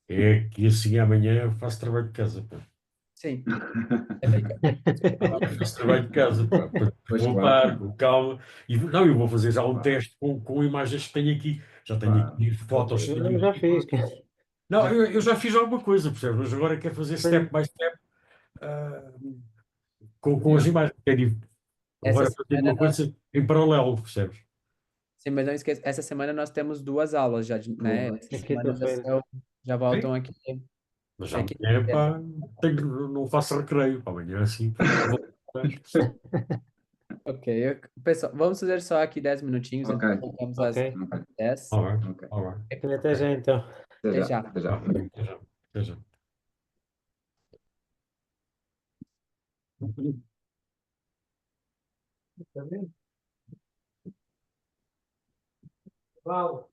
S3: É que assim amanhã eu faço trabalho de casa, pá.
S2: Sim, já fica disponível
S3: Eu
S2: amanhã.
S3: faço trabalho de casa, pá. Para
S1: Pois claro,
S3: voltar com calma. E, não, eu vou fazer já um
S1: claro,
S3: teste com imagens que tenho aqui. Já tenho
S1: claro.
S3: aqui fotos que tenho
S7: Eu já
S3: aqui.
S7: fiz.
S3: Não, eu já fiz alguma coisa, percebes? Mas agora quero fazer step
S7: Tenho-
S3: by step, ah, com as
S1: Yeah.
S3: imagens. Quero
S2: Essa
S3: agora fazer
S2: semana
S3: uma coisa em paralelo, percebes?
S2: sim, mas não esqueça, essa semana nós temos duas aulas já, né?
S1: Pô,
S2: Essa
S7: É
S2: semana
S7: quinta-feira.
S2: já
S3: Sim.
S2: voltam aqui.
S3: Mas
S2: Aqui.
S3: amanhã, pá, não faço recreio. Pá, amanhã assim, vou.
S2: Ok, pessoal, vamos fazer só aqui 10 minutinhos,
S1: Ok,
S2: então voltamos
S7: Ok.
S2: às
S1: ok,
S2: 10.
S3: All right,
S1: ok.
S3: all right.
S7: Até já então.
S1: Até
S2: Até
S1: já,
S2: já.
S1: até já.
S3: Vá, até já. Até já.
S7: Está bem? Vale.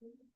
S3: Hum.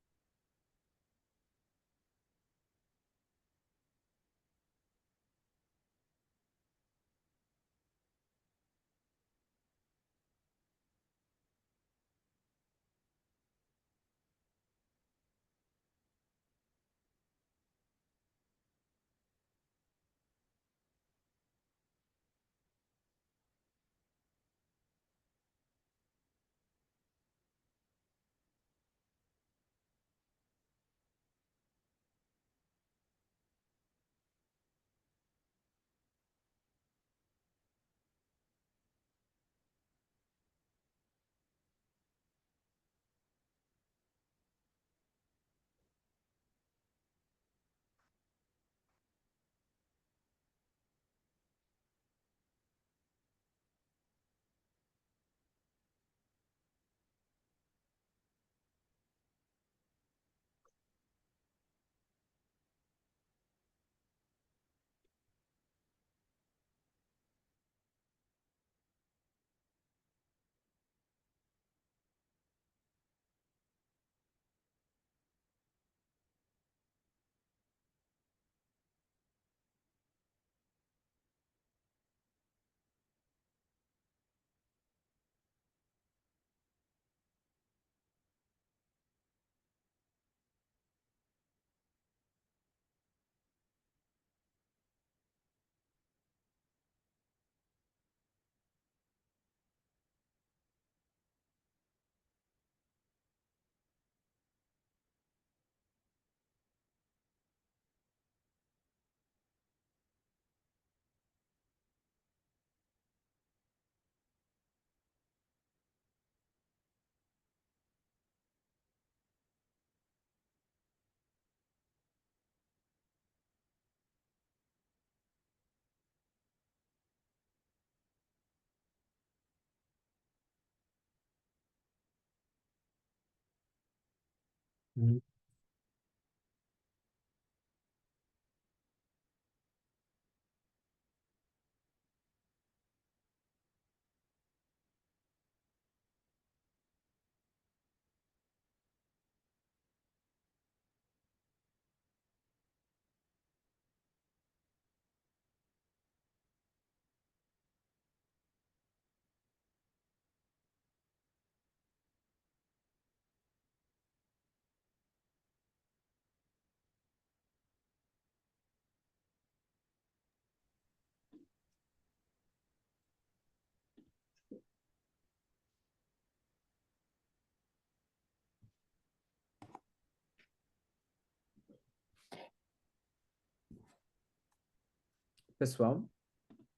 S2: Pessoal,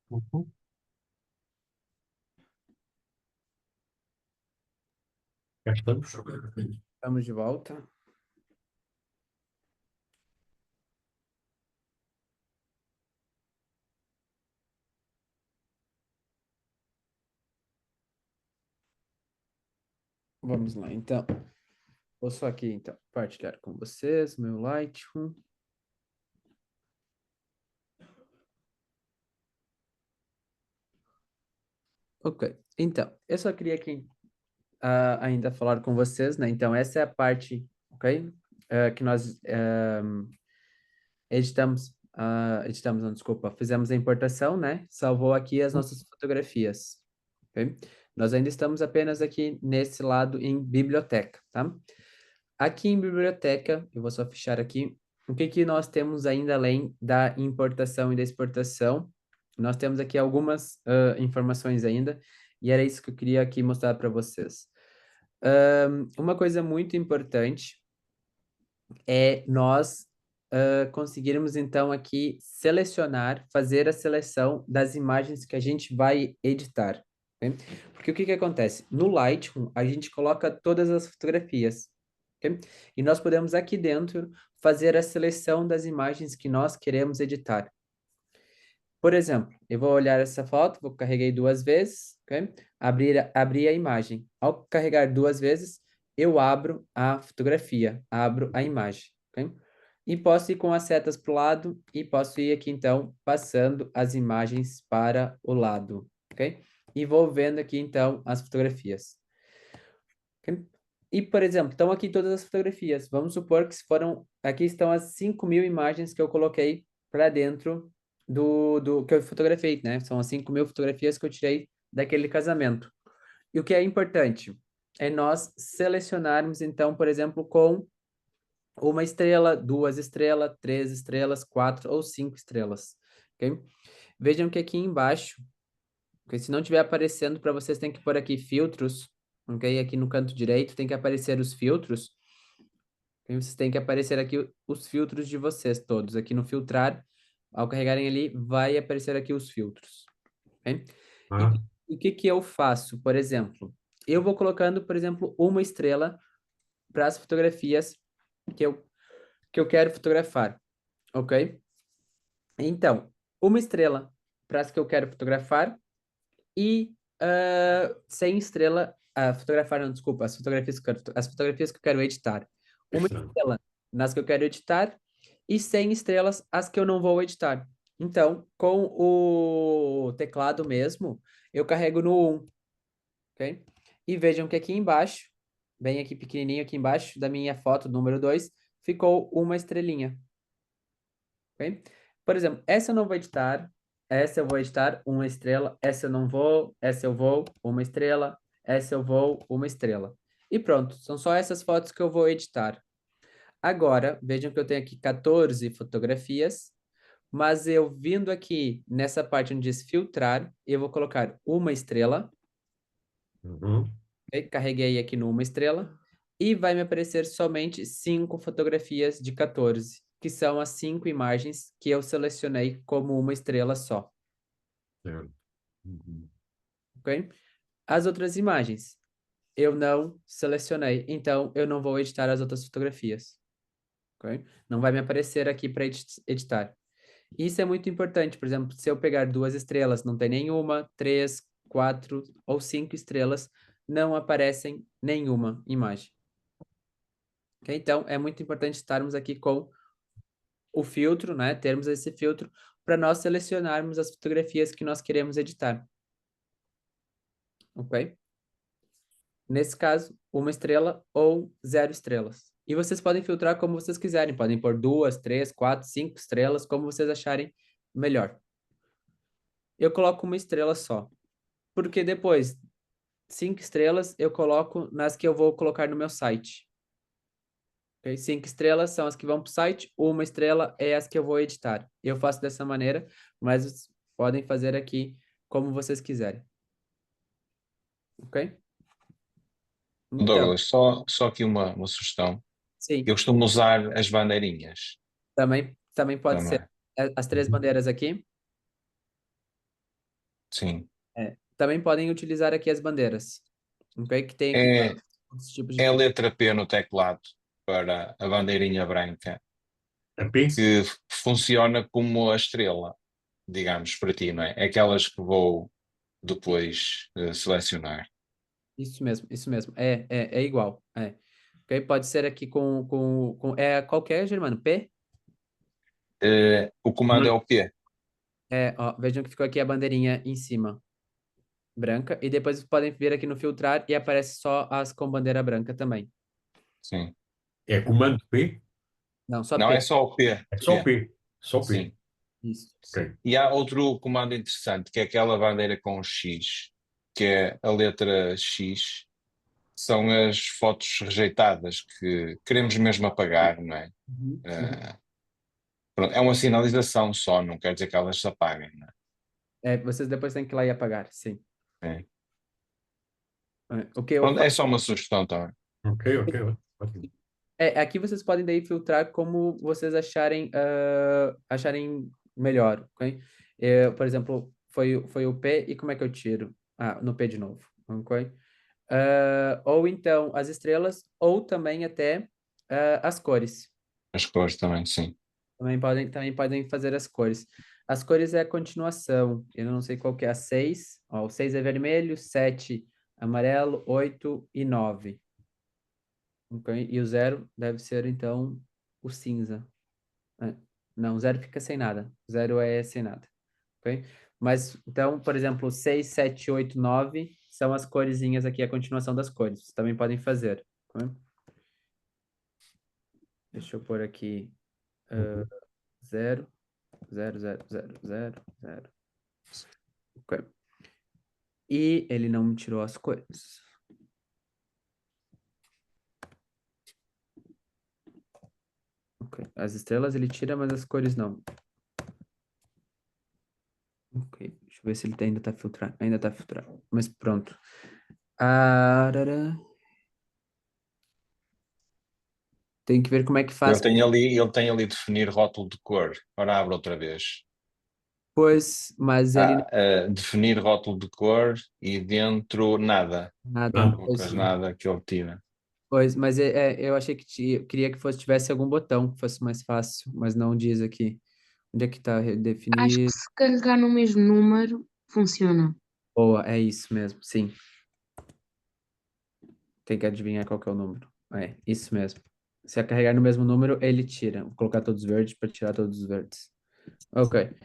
S3: Uhum. Já estamos.
S2: estamos de volta. Vamos lá, então. Vou só aqui, então, partilhar com vocês meu Lightroom. Ok, então, eu só queria aqui ainda falar com vocês, né? Então, essa é a parte, ok? Que nós editamos, não, desculpa, fizemos a importação, né? Salvou aqui as nossas fotografias, ok? Nós ainda estamos apenas aqui nesse lado em biblioteca, tá? Aqui em biblioteca, eu vou só fechar aqui, o que que nós temos ainda além da importação e da exportação? Nós temos aqui algumas informações ainda, e era isso que eu queria aqui mostrar para vocês. Uma coisa muito importante é nós conseguirmos então aqui selecionar, fazer a seleção das imagens que a gente vai editar. Ok? Porque o que que acontece? No Lightroom, a gente coloca todas as fotografias. Ok? E nós podemos aqui dentro fazer a seleção das imagens que nós queremos editar. Por exemplo, eu vou olhar essa foto, vou carregar duas vezes, ok? Abrir a imagem. Ao carregar duas vezes, eu abro a fotografia, abro a imagem, ok? E posso ir com as setas para o lado e posso ir aqui, então, passando as imagens para o lado, ok? E vou vendo aqui, então, as fotografias. Ok? E, por exemplo, estão aqui todas as fotografias. Vamos supor que aqui estão as 5.000 imagens que eu coloquei para dentro do que eu fotografei, né? São as 5.000 fotografias que eu tirei daquele casamento. E o que é importante é nós selecionarmos, então, por exemplo, com uma estrela, 2 estrelas, 3 estrelas, 4 ou 5 estrelas, ok? Vejam que aqui embaixo, porque se não estiver aparecendo para vocês, tem que pôr aqui filtros, ok? Aqui no canto direito tem que aparecer os filtros. E vocês têm que aparecer aqui os filtros de vocês todos. Aqui no filtrar, ao carregarem ali, vai aparecer aqui os filtros, ok?
S3: Ah,
S2: E o que que eu faço, por exemplo? Eu vou colocando, por exemplo, uma estrela para as fotografias que eu quero fotografar, ok? Então, uma estrela para as que eu quero fotografar e 100 estrela, fotografar, não, desculpa, as fotografias que eu quero editar. Uma
S3: excelente.
S2: estrela nas que eu quero editar e 100 estrelas as que eu não vou editar. Então, com o teclado mesmo, eu carrego no 1, ok? E vejam que aqui embaixo, bem aqui pequenininho aqui embaixo da minha foto número 2, ficou uma estrelinha, ok? Por exemplo, essa eu não vou editar, essa eu vou editar uma estrela, essa eu não vou, essa eu vou, uma estrela, essa eu vou, uma estrela. E pronto, são só essas fotos que eu vou editar. Agora, vejam que eu tenho aqui 14 fotografias, mas eu vindo aqui nessa parte onde diz filtrar, eu vou colocar uma estrela,
S3: Uhum.
S2: ok? Carreguei aqui no uma estrela, e vai me aparecer somente 5 fotografias de 14, que são as 5 imagens que eu selecionei como uma estrela só,
S3: Certo. Uhum.
S2: ok? As outras imagens eu não selecionei, então eu não vou editar as outras fotografias, ok? Não vai me aparecer aqui para editar. Isso é muito importante, por exemplo, se eu pegar 2 estrelas, não tem nenhuma, 3, 4 ou 5 estrelas, não aparecem nenhuma imagem. Ok? Então, é muito importante estarmos aqui com o filtro, né? Termos esse filtro para nós selecionarmos as fotografias que nós queremos editar. Ok? Nesse caso, uma estrela ou 0 estrelas. E vocês podem filtrar como vocês quiserem. Podem pôr 2, 3, 4, 5 estrelas, como vocês acharem melhor. Eu coloco uma estrela só. Porque depois, 5 estrelas eu coloco nas que eu vou colocar no meu site. Okay? 5 estrelas são as que vão para o site, uma estrela é as que eu vou editar. Eu faço dessa maneira, mas vocês podem fazer aqui como vocês quiserem. Ok? Então,
S8: Douglas, só aqui uma sugestão.
S2: sim,
S8: Eu costumo usar as bandeirinhas
S2: também pode ser.
S8: também.
S2: As 3
S3: Uhum.
S2: bandeiras aqui,
S8: Sim.
S2: também podem utilizar aqui as bandeiras. Ok? Que tem aqui
S8: É,
S2: outros tipos
S8: é a
S2: de...
S8: letra P no teclado para a bandeirinha branca,
S3: A P?
S8: que funciona como a estrela, digamos, para ti, não é? É aquelas que vou depois selecionar.
S2: Isso mesmo, isso mesmo. É igual. É. Ok? Pode ser aqui qualquer, Germano, P?
S8: O comando é o P.
S2: Ó, vejam que ficou aqui a bandeirinha em cima, branca, e depois vocês podem vir aqui no filtrar e aparece só as com bandeira branca também.
S8: Sim.
S3: É comando P?
S2: Não, só
S8: Não é
S2: P.
S8: só o P.
S3: É só P. Só P.
S8: Sim.
S2: Isso.
S3: Ok.
S8: E há outro comando interessante, que é aquela bandeira com X, que é a letra X, são as fotos rejeitadas que queremos mesmo apagar, não é?
S2: Uhum.
S8: Pronto, é uma sinalização só, não quer dizer que elas se apaguem, não
S2: Vocês depois têm que ir lá e apagar, sim.
S8: é?
S2: O que eu
S8: Pronto, é
S2: faço
S8: só uma sugestão também.
S3: Ok. Ótimo.
S2: aqui vocês podem daí filtrar como vocês acharem melhor, ok? Por exemplo, foi o P e como é que eu tiro? No P de novo, ok? Ou então as estrelas, ou também até as cores.
S8: As cores também, sim.
S2: Também podem fazer as cores. As cores é a continuação. Eu não sei qual que é a 6. Ó, o 6 é vermelho, 7 amarelo, 8 e 9. Ok? E o 0 deve ser, então, o cinza. Não, o 0 fica sem nada. O 0 é sem nada. Ok? Mas, então, por exemplo, 6, 7, 8, 9 são as coresinhas aqui, a continuação das cores. Vocês também podem fazer. Ok? Deixa eu pôr aqui 0, 0, 0, 0, 0, 0. Ok. E ele não me tirou as cores. Ok. As estrelas ele tira, mas as cores não. Ok. Deixa eu ver se ele ainda tá filtrado. Ainda tá filtrado. Mas pronto. Arara. Tem que ver como é que faz.
S8: Ele tem ali definir rótulo de cor. Ora, abre outra vez.
S2: Pois, mas ele
S8: Definir rótulo de cor e dentro nada.
S2: nada.
S3: Nada.
S2: Pois,
S8: Nada que ele tira.
S2: pois, mas eu achei que queria que tivesse algum botão que fosse mais fácil, mas não diz aqui. Onde é que tá
S9: Acho
S2: definir?
S9: que se carregar no mesmo número, funciona.
S2: Boa, é isso mesmo, sim. Tem que adivinhar qual que é o número. É, isso mesmo. Se carregar no mesmo número, ele tira. Vou colocar todos verdes para tirar todos os verdes. Ok.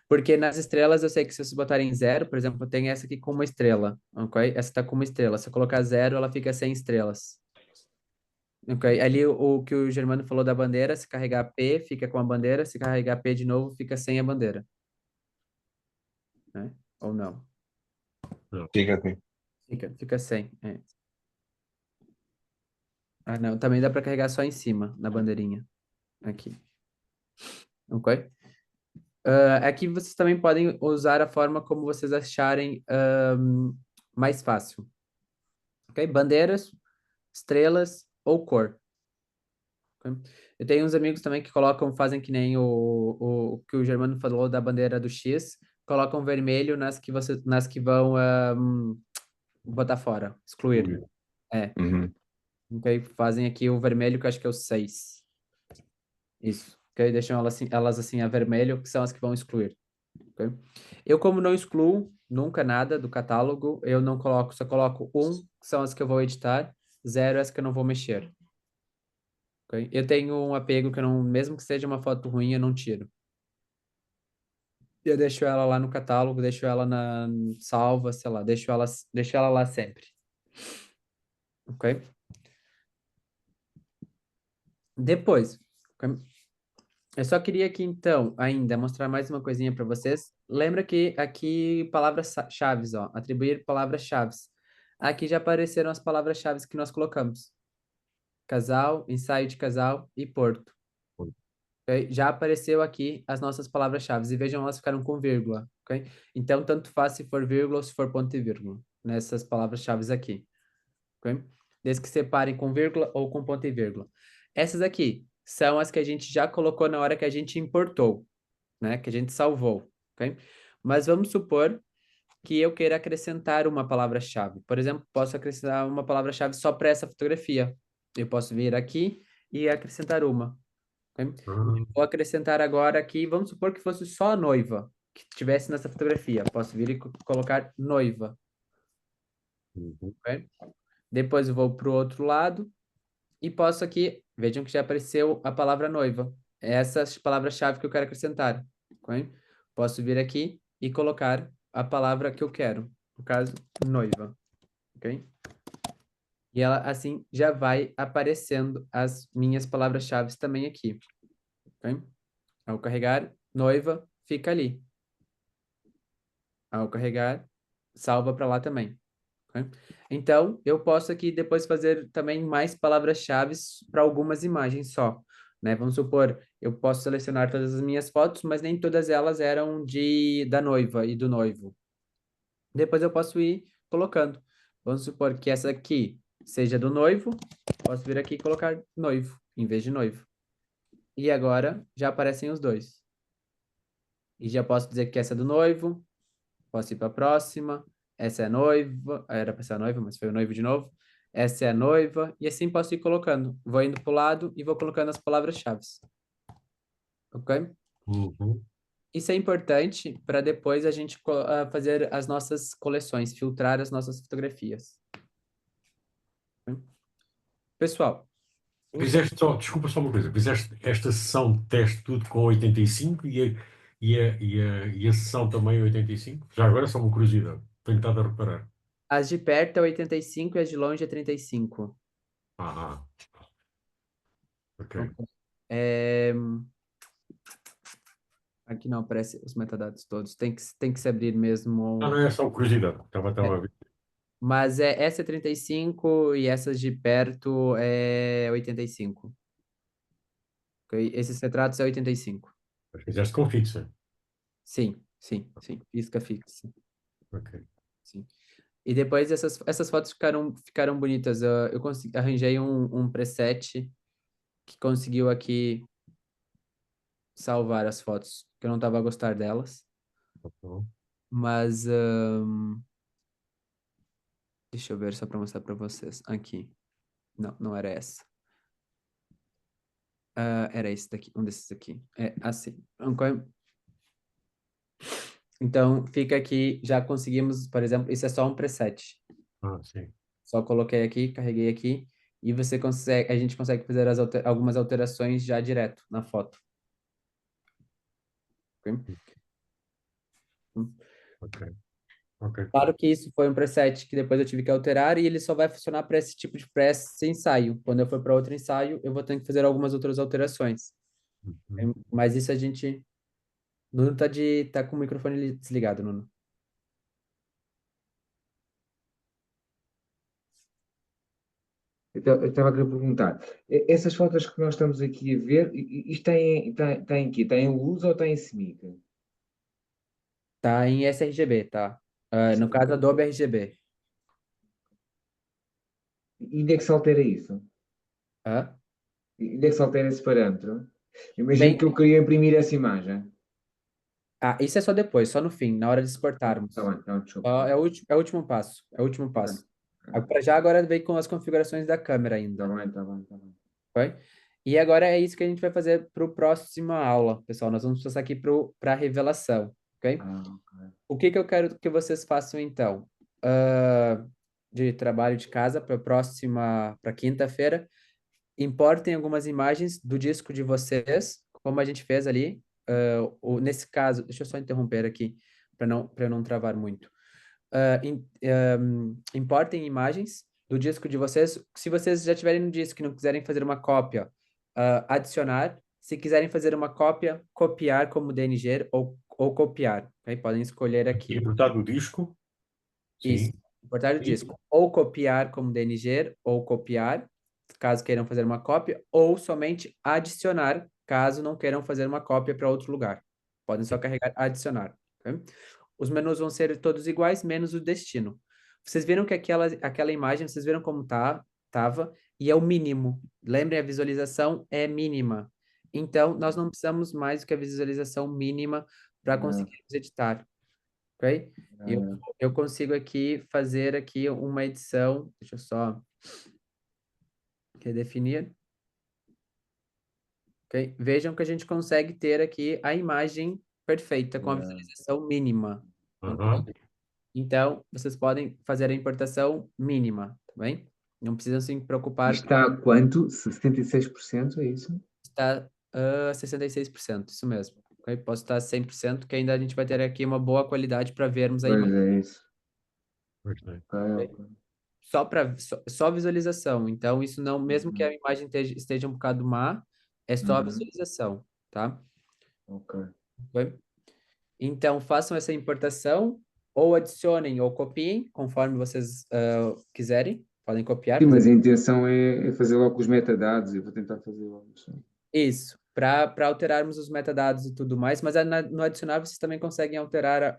S2: Porque nas estrelas eu sei que se vocês botarem zero, por exemplo, tem essa aqui com uma estrela, ok? Essa tá com uma estrela. Se eu colocar zero, ela fica sem estrelas. Ok? Ali o que o Germano falou da bandeira, se carregar P, fica com a bandeira. Se carregar P de novo, fica sem a bandeira. Né? Ou não?
S8: Fica aqui.
S2: Fica sem. É. Ah, não. Também dá para carregar só em cima, na bandeirinha. Aqui. Ok? Aqui vocês também podem usar a forma como vocês acharem mais fácil. Ok? Bandeiras, estrelas ou cor. Ok? Eu tenho uns amigos também que fazem que nem o que o Germano falou da bandeira do X, colocam vermelho nas que vão botar fora, excluir. É.
S8: Uhum.
S2: Ok? Fazem aqui o vermelho, que eu acho que é o 6. Isso. Ok? Deixam elas assim a vermelho, que são as que vão excluir. Ok? Eu, como não excluo nunca nada do catálogo, eu não coloco, só coloco 1, que são as que eu vou editar, 0 as que eu não vou mexer. Ok? Eu tenho um apego que eu não, mesmo que seja uma foto ruim, eu não tiro. Eu deixo ela lá no catálogo, deixo ela na salva, sei lá, deixo ela lá sempre. Ok? Depois, ok? Eu só queria aqui, então, ainda mostrar mais uma coisinha para vocês. Lembra que aqui, palavras-chave, ó, atribuir palavras-chave. Aqui já apareceram as palavras-chave que nós colocamos. Casal, ensaio de casal e Porto. Ok? Já apareceu aqui as nossas palavras-chave. E vejam, elas ficaram com vírgula. Ok? Então, tanto faz se for vírgula ou se for ponto e vírgula. Nessas palavras-chave aqui. Ok? Desde que separem com vírgula ou com ponto e vírgula. Essas aqui são as que a gente já colocou na hora que a gente importou, né? Que a gente salvou, ok? Mas vamos supor que eu queira acrescentar uma palavra-chave. Por exemplo, posso acrescentar uma palavra-chave só para essa fotografia. Eu posso vir aqui e acrescentar uma. Ok? Vou acrescentar agora aqui, vamos supor que fosse só a noiva que tivesse nessa fotografia. Posso vir e colocar noiva. Ok? Depois eu vou para o outro lado e posso aqui, vejam que já apareceu a palavra noiva. Essas palavras-chave que eu quero acrescentar. Ok? Posso vir aqui e colocar a palavra que eu quero. No caso, noiva. Ok? E ela assim já vai aparecendo as minhas palavras-chave também aqui. Ok? Ao carregar, noiva, fica ali. Ao carregar, salva para lá também. Ok? Então, eu posso aqui depois fazer também mais palavras-chave para algumas imagens só. Né? Vamos supor, eu posso selecionar todas as minhas fotos, mas nem todas elas eram da noiva e do noivo. Depois eu posso ir colocando. Vamos supor que essa aqui seja do noivo, posso vir aqui e colocar noivo, em vez de noivo. E agora já aparecem os dois. E já posso dizer que essa é do noivo, posso ir para a próxima, essa é a noiva, era para ser a noiva, mas foi o noivo de novo. Essa é a noiva, e assim posso ir colocando. Vou indo para o lado e vou colocando as palavras-chave. Ok?
S3: Uhum.
S2: Isso é importante para depois a gente fazer as nossas coleções, filtrar as nossas fotografias. Pessoal,
S3: Fizeste só, desculpa só uma coisa, fizeste esta sessão de teste tudo com 85 e a sessão também 85? Já agora só uma curiosidade, tenho estado a reparar.
S2: as de perto é 85 e as de longe é 35.
S3: Ah, ok.
S2: Ok. É, aqui não aparece os metadados todos. Tem que se abrir mesmo.
S3: Não é só curiosidade. Estava a ver.
S2: Mas essa é 35 e essas de perto é 85. Ok? Esses retratos é 85.
S3: Mas fizeste com fixa.
S2: Sim, sim, sim. Isca fixa.
S3: Ok.
S2: Sim. E depois essas fotos ficaram bonitas. Eu arranjei um preset que conseguiu aqui salvar as fotos, que eu não estava a gostar delas.
S3: Tá bom.
S2: Mas deixa eu ver só para mostrar para vocês. Aqui. Não, não era essa. Era esse daqui, um desses aqui. É assim. Então, fica aqui, já conseguimos, por exemplo, isso é só um preset.
S3: Sim.
S2: Só coloquei aqui, carreguei aqui, e a gente consegue fazer algumas alterações já direto na foto. Ok?
S3: Ok. Ok.
S2: Claro que isso foi um preset que depois eu tive que alterar e ele só vai funcionar para esse tipo de pré-ensaio. Quando eu for para outro ensaio, eu vou ter que fazer algumas outras alterações.
S3: Uhum.
S2: Mas isso a gente... Nuno tá com o microfone desligado, Nuno.
S1: Então, eu estava a querer perguntar, essas fotos que nós estamos aqui a ver, isto está em quê? Está em luz ou está em semica?
S2: Tá em sRGB, tá? No caso, Adobe RGB.
S1: E onde é que se altera isso?
S2: Hã?
S1: E onde é que se altera esse parâmetro? Imagino
S2: Bem,
S1: que eu queria imprimir essa imagem.
S2: isso é só depois, só no fim, na hora de
S1: Está
S2: exportarmos.
S1: bem, então, desculpa.
S2: É o último passo. É o último passo.
S1: Ok.
S2: Para já, agora vem com as configurações da câmera ainda.
S1: Está bem, está bem, está bem.
S2: Ok? E agora é isso que a gente vai fazer para o próxima aula, pessoal. Nós vamos passar aqui para a revelação, ok?
S1: Ok.
S2: O que eu quero que vocês façam, então? De trabalho de casa para quinta-feira, importem algumas imagens do disco de vocês, como a gente fez ali. Nesse caso, deixa eu só interromper aqui, para não travar muito. Importem imagens do disco de vocês. Se vocês já tiverem no disco e não quiserem fazer uma cópia, adicionar. Se quiserem fazer uma cópia, copiar como DNG ou copiar. Ok? Podem escolher aqui.
S3: Importar do disco.
S2: Isso,
S3: Sim.
S2: importar o disco. Ou copiar como DNG, ou copiar, caso queiram fazer uma cópia, ou somente adicionar, caso não queiram fazer uma cópia para outro lugar. Podem só carregar adicionar. Ok? Os menus vão ser todos iguais, menos o destino. Vocês viram que aquela imagem, vocês viram como tava, e é o mínimo. Lembrem, a visualização é mínima. Então, nós não precisamos mais do que a visualização mínima para conseguirmos editar. Ok? Eu consigo aqui fazer aqui uma edição, deixa eu só redefinir. Ok? Vejam que a gente consegue ter aqui a imagem perfeita com a visualização mínima.
S3: Uhum.
S2: Então, vocês podem fazer a importação mínima, tá bem? Não precisam se preocupar.
S1: Isto está a quanto? 76%, é isso?
S2: Está 66%, isso mesmo. Ok? Posso estar 100%, que ainda a gente vai ter aqui uma boa qualidade para vermos a
S1: Pois
S2: imagem.
S1: é isso.
S3: Pois é.
S1: Ok.
S2: Só visualização. Então, isso não, mesmo que a imagem esteja um bocado má, é só a visualização, tá?
S1: Ok.
S2: Ok? Então, façam essa importação, ou adicionem ou copiem, conforme vocês quiserem. Podem copiar.
S1: Sim, mas a intenção é fazer logo com os metadados. Eu vou tentar fazer logo isso.
S2: Isso, para alterarmos os metadados e tudo mais, mas no adicionar vocês também conseguem alterar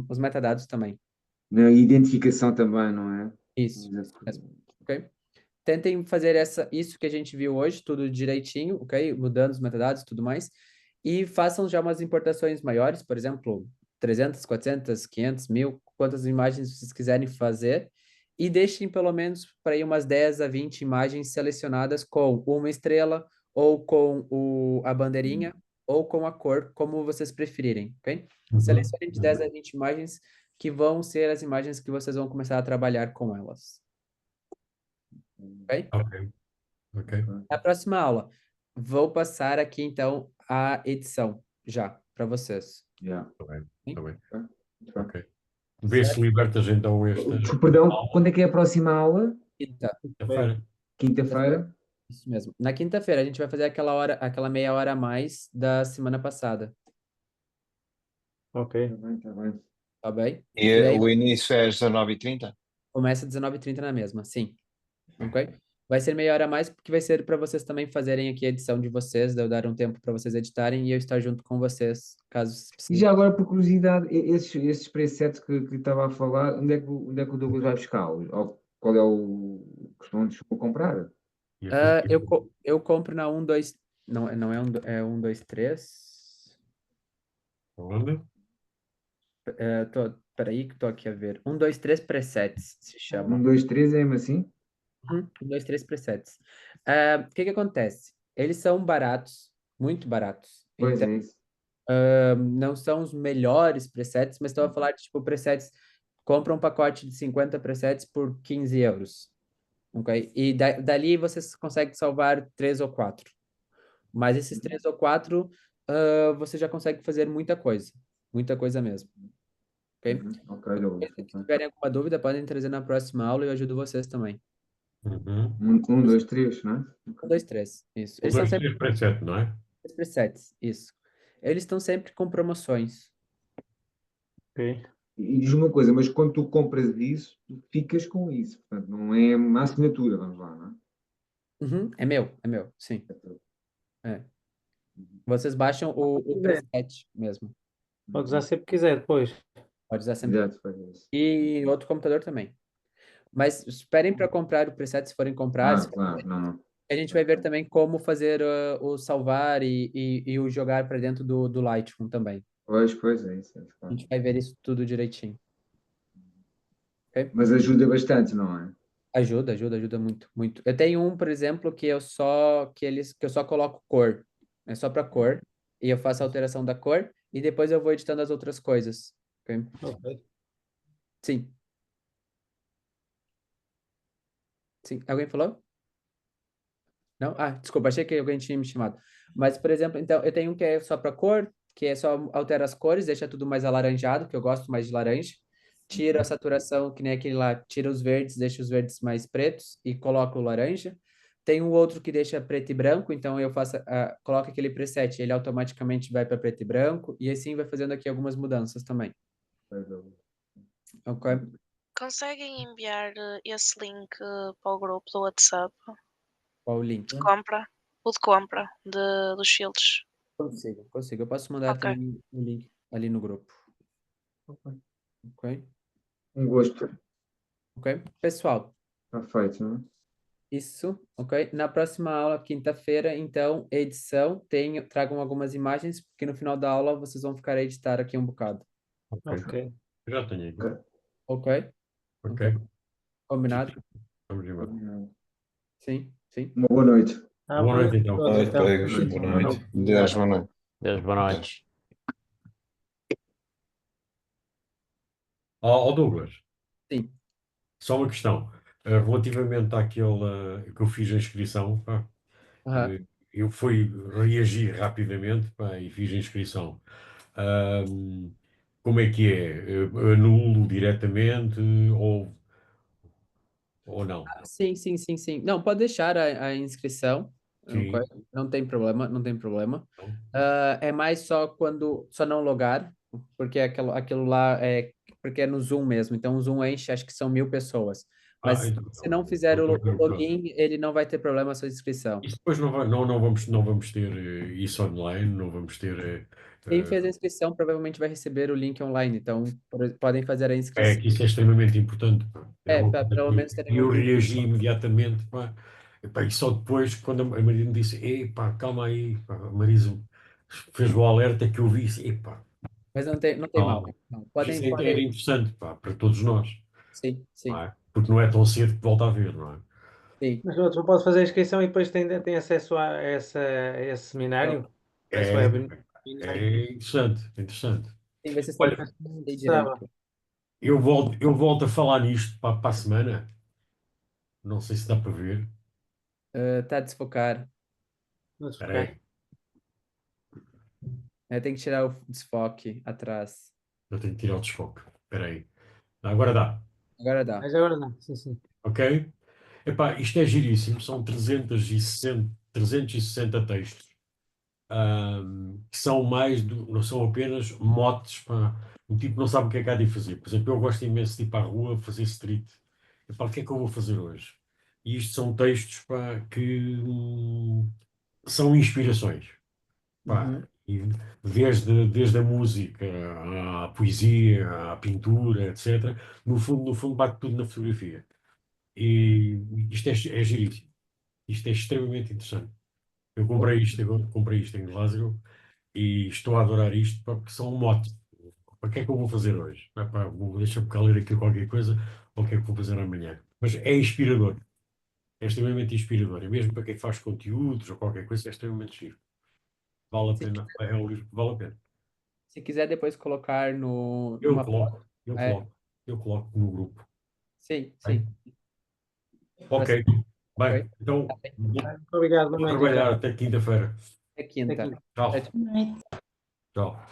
S2: os metadados também.
S1: Na identificação também, não é?
S2: Isso, ok? Tentem fazer isso que a gente viu hoje, tudo direitinho, ok? Mudando os metadados e tudo mais. E façam já umas importações maiores, por exemplo, 300, 400, 500, 1000, quantas imagens vocês quiserem fazer. E deixem pelo menos para aí umas 10 a 20 imagens selecionadas com uma estrela, ou com a bandeirinha, ou com a cor, como vocês preferirem, ok? Selecionem de 10 a 20 imagens que vão ser as imagens que vocês vão começar a trabalhar com elas. Ok?
S3: Ok. Ok.
S2: Na próxima aula, vou passar aqui, então, a edição já para vocês.
S1: Yeah.
S3: Está bem.
S2: Sim?
S3: Está bem.
S1: Muito bem.
S3: Ok. Vê se libertas então esta
S1: Perdão, quando é que é a próxima aula?
S2: Quinta.
S3: quinta-feira.
S1: Quinta-feira?
S2: Isso mesmo. Na quinta-feira a gente vai fazer aquela meia hora a mais da semana passada,
S7: Ok.
S1: Tá bem.
S2: tá bem?
S8: E
S2: E daí
S8: o início é às 19h30?
S2: começa às 19h30 na mesma, sim. Ok? Vai ser meia hora a mais, porque vai ser para vocês também fazerem aqui a edição de vocês, de eu dar um tempo para vocês editarem e eu estar junto com vocês, caso
S1: E
S2: precisem.
S1: já agora, por curiosidade, esses presets que estava a falar, onde é que o Douglas vai buscá-los? Ou qual é o que estão a comprar?
S3: E
S2: Eu compro na 1, 2. Não é é 1, 2, 3.
S3: onde?
S2: Peraí, que tô aqui a ver. 1, 2, 3 presets se chama.
S1: 2, 3 é mesmo assim?
S2: 1, 2, 3 presets. O que que acontece? Eles são baratos, muito baratos.
S1: Pois
S2: Então,
S1: é isso.
S2: não são os melhores presets, mas estou a falar de tipo presets. Compra um pacote de 50 presets por 15 euros. Ok? E dali você consegue salvar 3 ou 4. Mas esses 3 ou 4, você já consegue fazer muita coisa. Muita coisa mesmo. Ok?
S1: Ok, Douglas.
S2: Se tiverem alguma dúvida, podem trazer na próxima aula e eu ajudo vocês também.
S3: Uhum.
S1: 1, 2, 3, não é?
S2: 1, 2, 3. Isso.
S3: Um,
S2: Eles são
S3: dois,
S2: sempre
S3: três para 7, não é?
S2: presets. Isso. Eles estão sempre com promoções.
S7: Ok.
S1: E diz uma coisa, mas quando tu compras isso, tu ficas com isso. Portanto, não é uma assinatura, vamos lá, não
S2: Uhum, é meu, sim.
S1: é?
S2: É. Vocês baixam o
S7: quiser.
S2: preset mesmo.
S7: Pode usar sempre que quiser depois.
S2: Pode usar sempre.
S1: Exato, faz isso.
S2: E outro computador também. Mas esperem para comprar o preset, se forem comprar.
S1: Claro, não.
S2: A gente vai ver também como fazer o salvar e o jogar para dentro do Lightroom também.
S1: Pois é isso.
S2: A
S1: Claro.
S2: gente vai ver isso tudo direitinho. Ok?
S1: Mas ajuda bastante, não é?
S2: Ajuda muito, muito. Eu tenho um, por exemplo, que eu só coloco cor. É só para cor. E eu faço a alteração da cor e depois eu vou editando as outras coisas. Ok?
S7: Ok.
S2: Sim. Sim. Alguém falou? Não? Ah, desculpa, achei que alguém tinha me chamado. Mas, por exemplo, então, eu tenho um que é só para cor, que é só altera as cores, deixa tudo mais alaranjado, que eu gosto mais de laranja. Tira a saturação, que nem aquele lá, tira os verdes, deixa os verdes mais pretos e coloca o laranja. Tem um outro que deixa preto e branco, então eu faço, coloco aquele preset, ele automaticamente vai para preto e branco, e assim vai fazendo aqui algumas mudanças também. Ok?
S5: Conseguem enviar esse link para o grupo do WhatsApp
S2: Qual o link?
S5: de compra? O de compra dos filtros.
S2: Consigo. Eu posso mandar
S5: Ok.
S2: também o link ali no grupo. Ok?
S1: Um gosto.
S2: Ok? Pessoal,
S1: Está feito, não é?
S2: isso, ok? Na próxima aula, quinta-feira, então, edição, tragam algumas imagens, porque no final da aula vocês vão ficar a editar aqui um bocado.
S7: Ok.
S3: Já tenho aqui.
S2: Ok?
S3: Ok.
S2: Combinado?
S3: Vamos embora.
S2: Sim, sim.
S1: Uma boa noite.
S3: Boa noite, então.
S8: Boa noite, colegas. Boa noite. Deus, boa noite.
S6: Deus, boa noite.
S8: Deus.
S3: Douglas,
S2: Sim.
S3: só uma questão. Relativamente àquele que eu fiz a inscrição, pá,
S2: Aham.
S3: eu fui reagir rapidamente, pá, e fiz a inscrição. Como é que é? Anulo diretamente ou não?
S2: Sim. Não, pode deixar a inscrição. Ok?
S3: Sim.
S2: Não tem problema, não tem problema.
S3: Não?
S2: É mais só quando só não logar, porque aquilo lá porque é no Zoom mesmo. Então o Zoom enche, acho que são 1.000 pessoas. Mas
S3: Então, tá
S2: se
S3: bem.
S2: não fizer o
S3: Pronto.
S2: login, ele não vai ter problema a sua inscrição.
S3: Isso depois não vamos ter isso online, não vamos ter.
S2: Quem fez a inscrição provavelmente vai receber o link online, então podem fazer a
S3: É
S2: inscrição.
S3: que isso é extremamente importante, pá. Era uma
S2: Para
S3: coisa
S2: pelo
S3: que
S2: menos terem
S3: eu
S2: um.
S3: reagi imediatamente, pá. Epá, e só depois, quando a Marisa me disse, epá, calma aí, pá, a Marisa fez o alerta que eu vi, disse, epá,
S2: Mas não tem mal.
S3: calma.
S2: Não.
S3: Isso era interessante, pá, para todos nós,
S2: Sim,
S3: não
S2: sim,
S3: é? Porque não é tão cedo que volta a ver, não é?
S2: sim.
S7: Mas o outro pode fazer a inscrição e depois tem acesso a esse seminário? Esse
S3: É,
S7: webinar?
S3: é interessante, interessante.
S2: Sim, vocês têm que
S3: Olha,
S2: entender
S7: Estava.
S2: direito.
S3: eu volto a falar nisto para a semana. Não sei se dá para ver.
S2: Tá a desfocar.
S7: Não
S3: Espera
S7: desfocar.
S3: aí,
S2: Tem que tirar o desfoque atrás.
S3: eu tenho que tirar o desfoque. Espera aí. Agora dá,
S2: Agora dá.
S7: Mas agora não. Sim, sim.
S3: ok? Epá, isto é giríssimo, são 360 textos, que são não são apenas motes, pá, o tipo não sabe o que é que há de fazer. Por exemplo, eu gosto imenso de ir para a rua fazer street. Epá, o que é que eu vou fazer hoje? E isto são textos, pá, que são inspirações. Pá,
S2: Uhum.
S3: e desde a música, à poesia, à pintura, etc. No fundo bate tudo na fotografia. E isto é giríssimo. Isto é extremamente interessante. Eu comprei isto em Glasgow e estou a adorar isto porque são um mote. Para que é que eu vou fazer hoje? Deixa-me cá ler aqui qualquer coisa ou o que é que vou fazer amanhã. Mas é inspirador. É extremamente inspirador. E mesmo para quem faz conteúdos ou qualquer coisa, é extremamente giro. Vale a
S2: Se,
S3: pena. É um livro que vale a pena.
S2: se quiser depois colocar
S3: Eu
S2: numa foto.
S3: coloco, eu
S2: É,
S3: coloco, eu coloco no grupo.
S2: sim,
S3: Bem?
S2: sim. Pra
S3: Ok. Bem,
S2: Ok.
S3: então
S2: Tá bem.
S7: Muito obrigado, boa
S3: vou
S7: noite,
S3: trabalhar
S7: então.
S3: até quinta-feira.
S2: Até
S7: Até
S2: quinta.
S7: aqui.
S3: Tchau.
S2: Tchau, tchau.
S5: Noite.
S3: Tchau.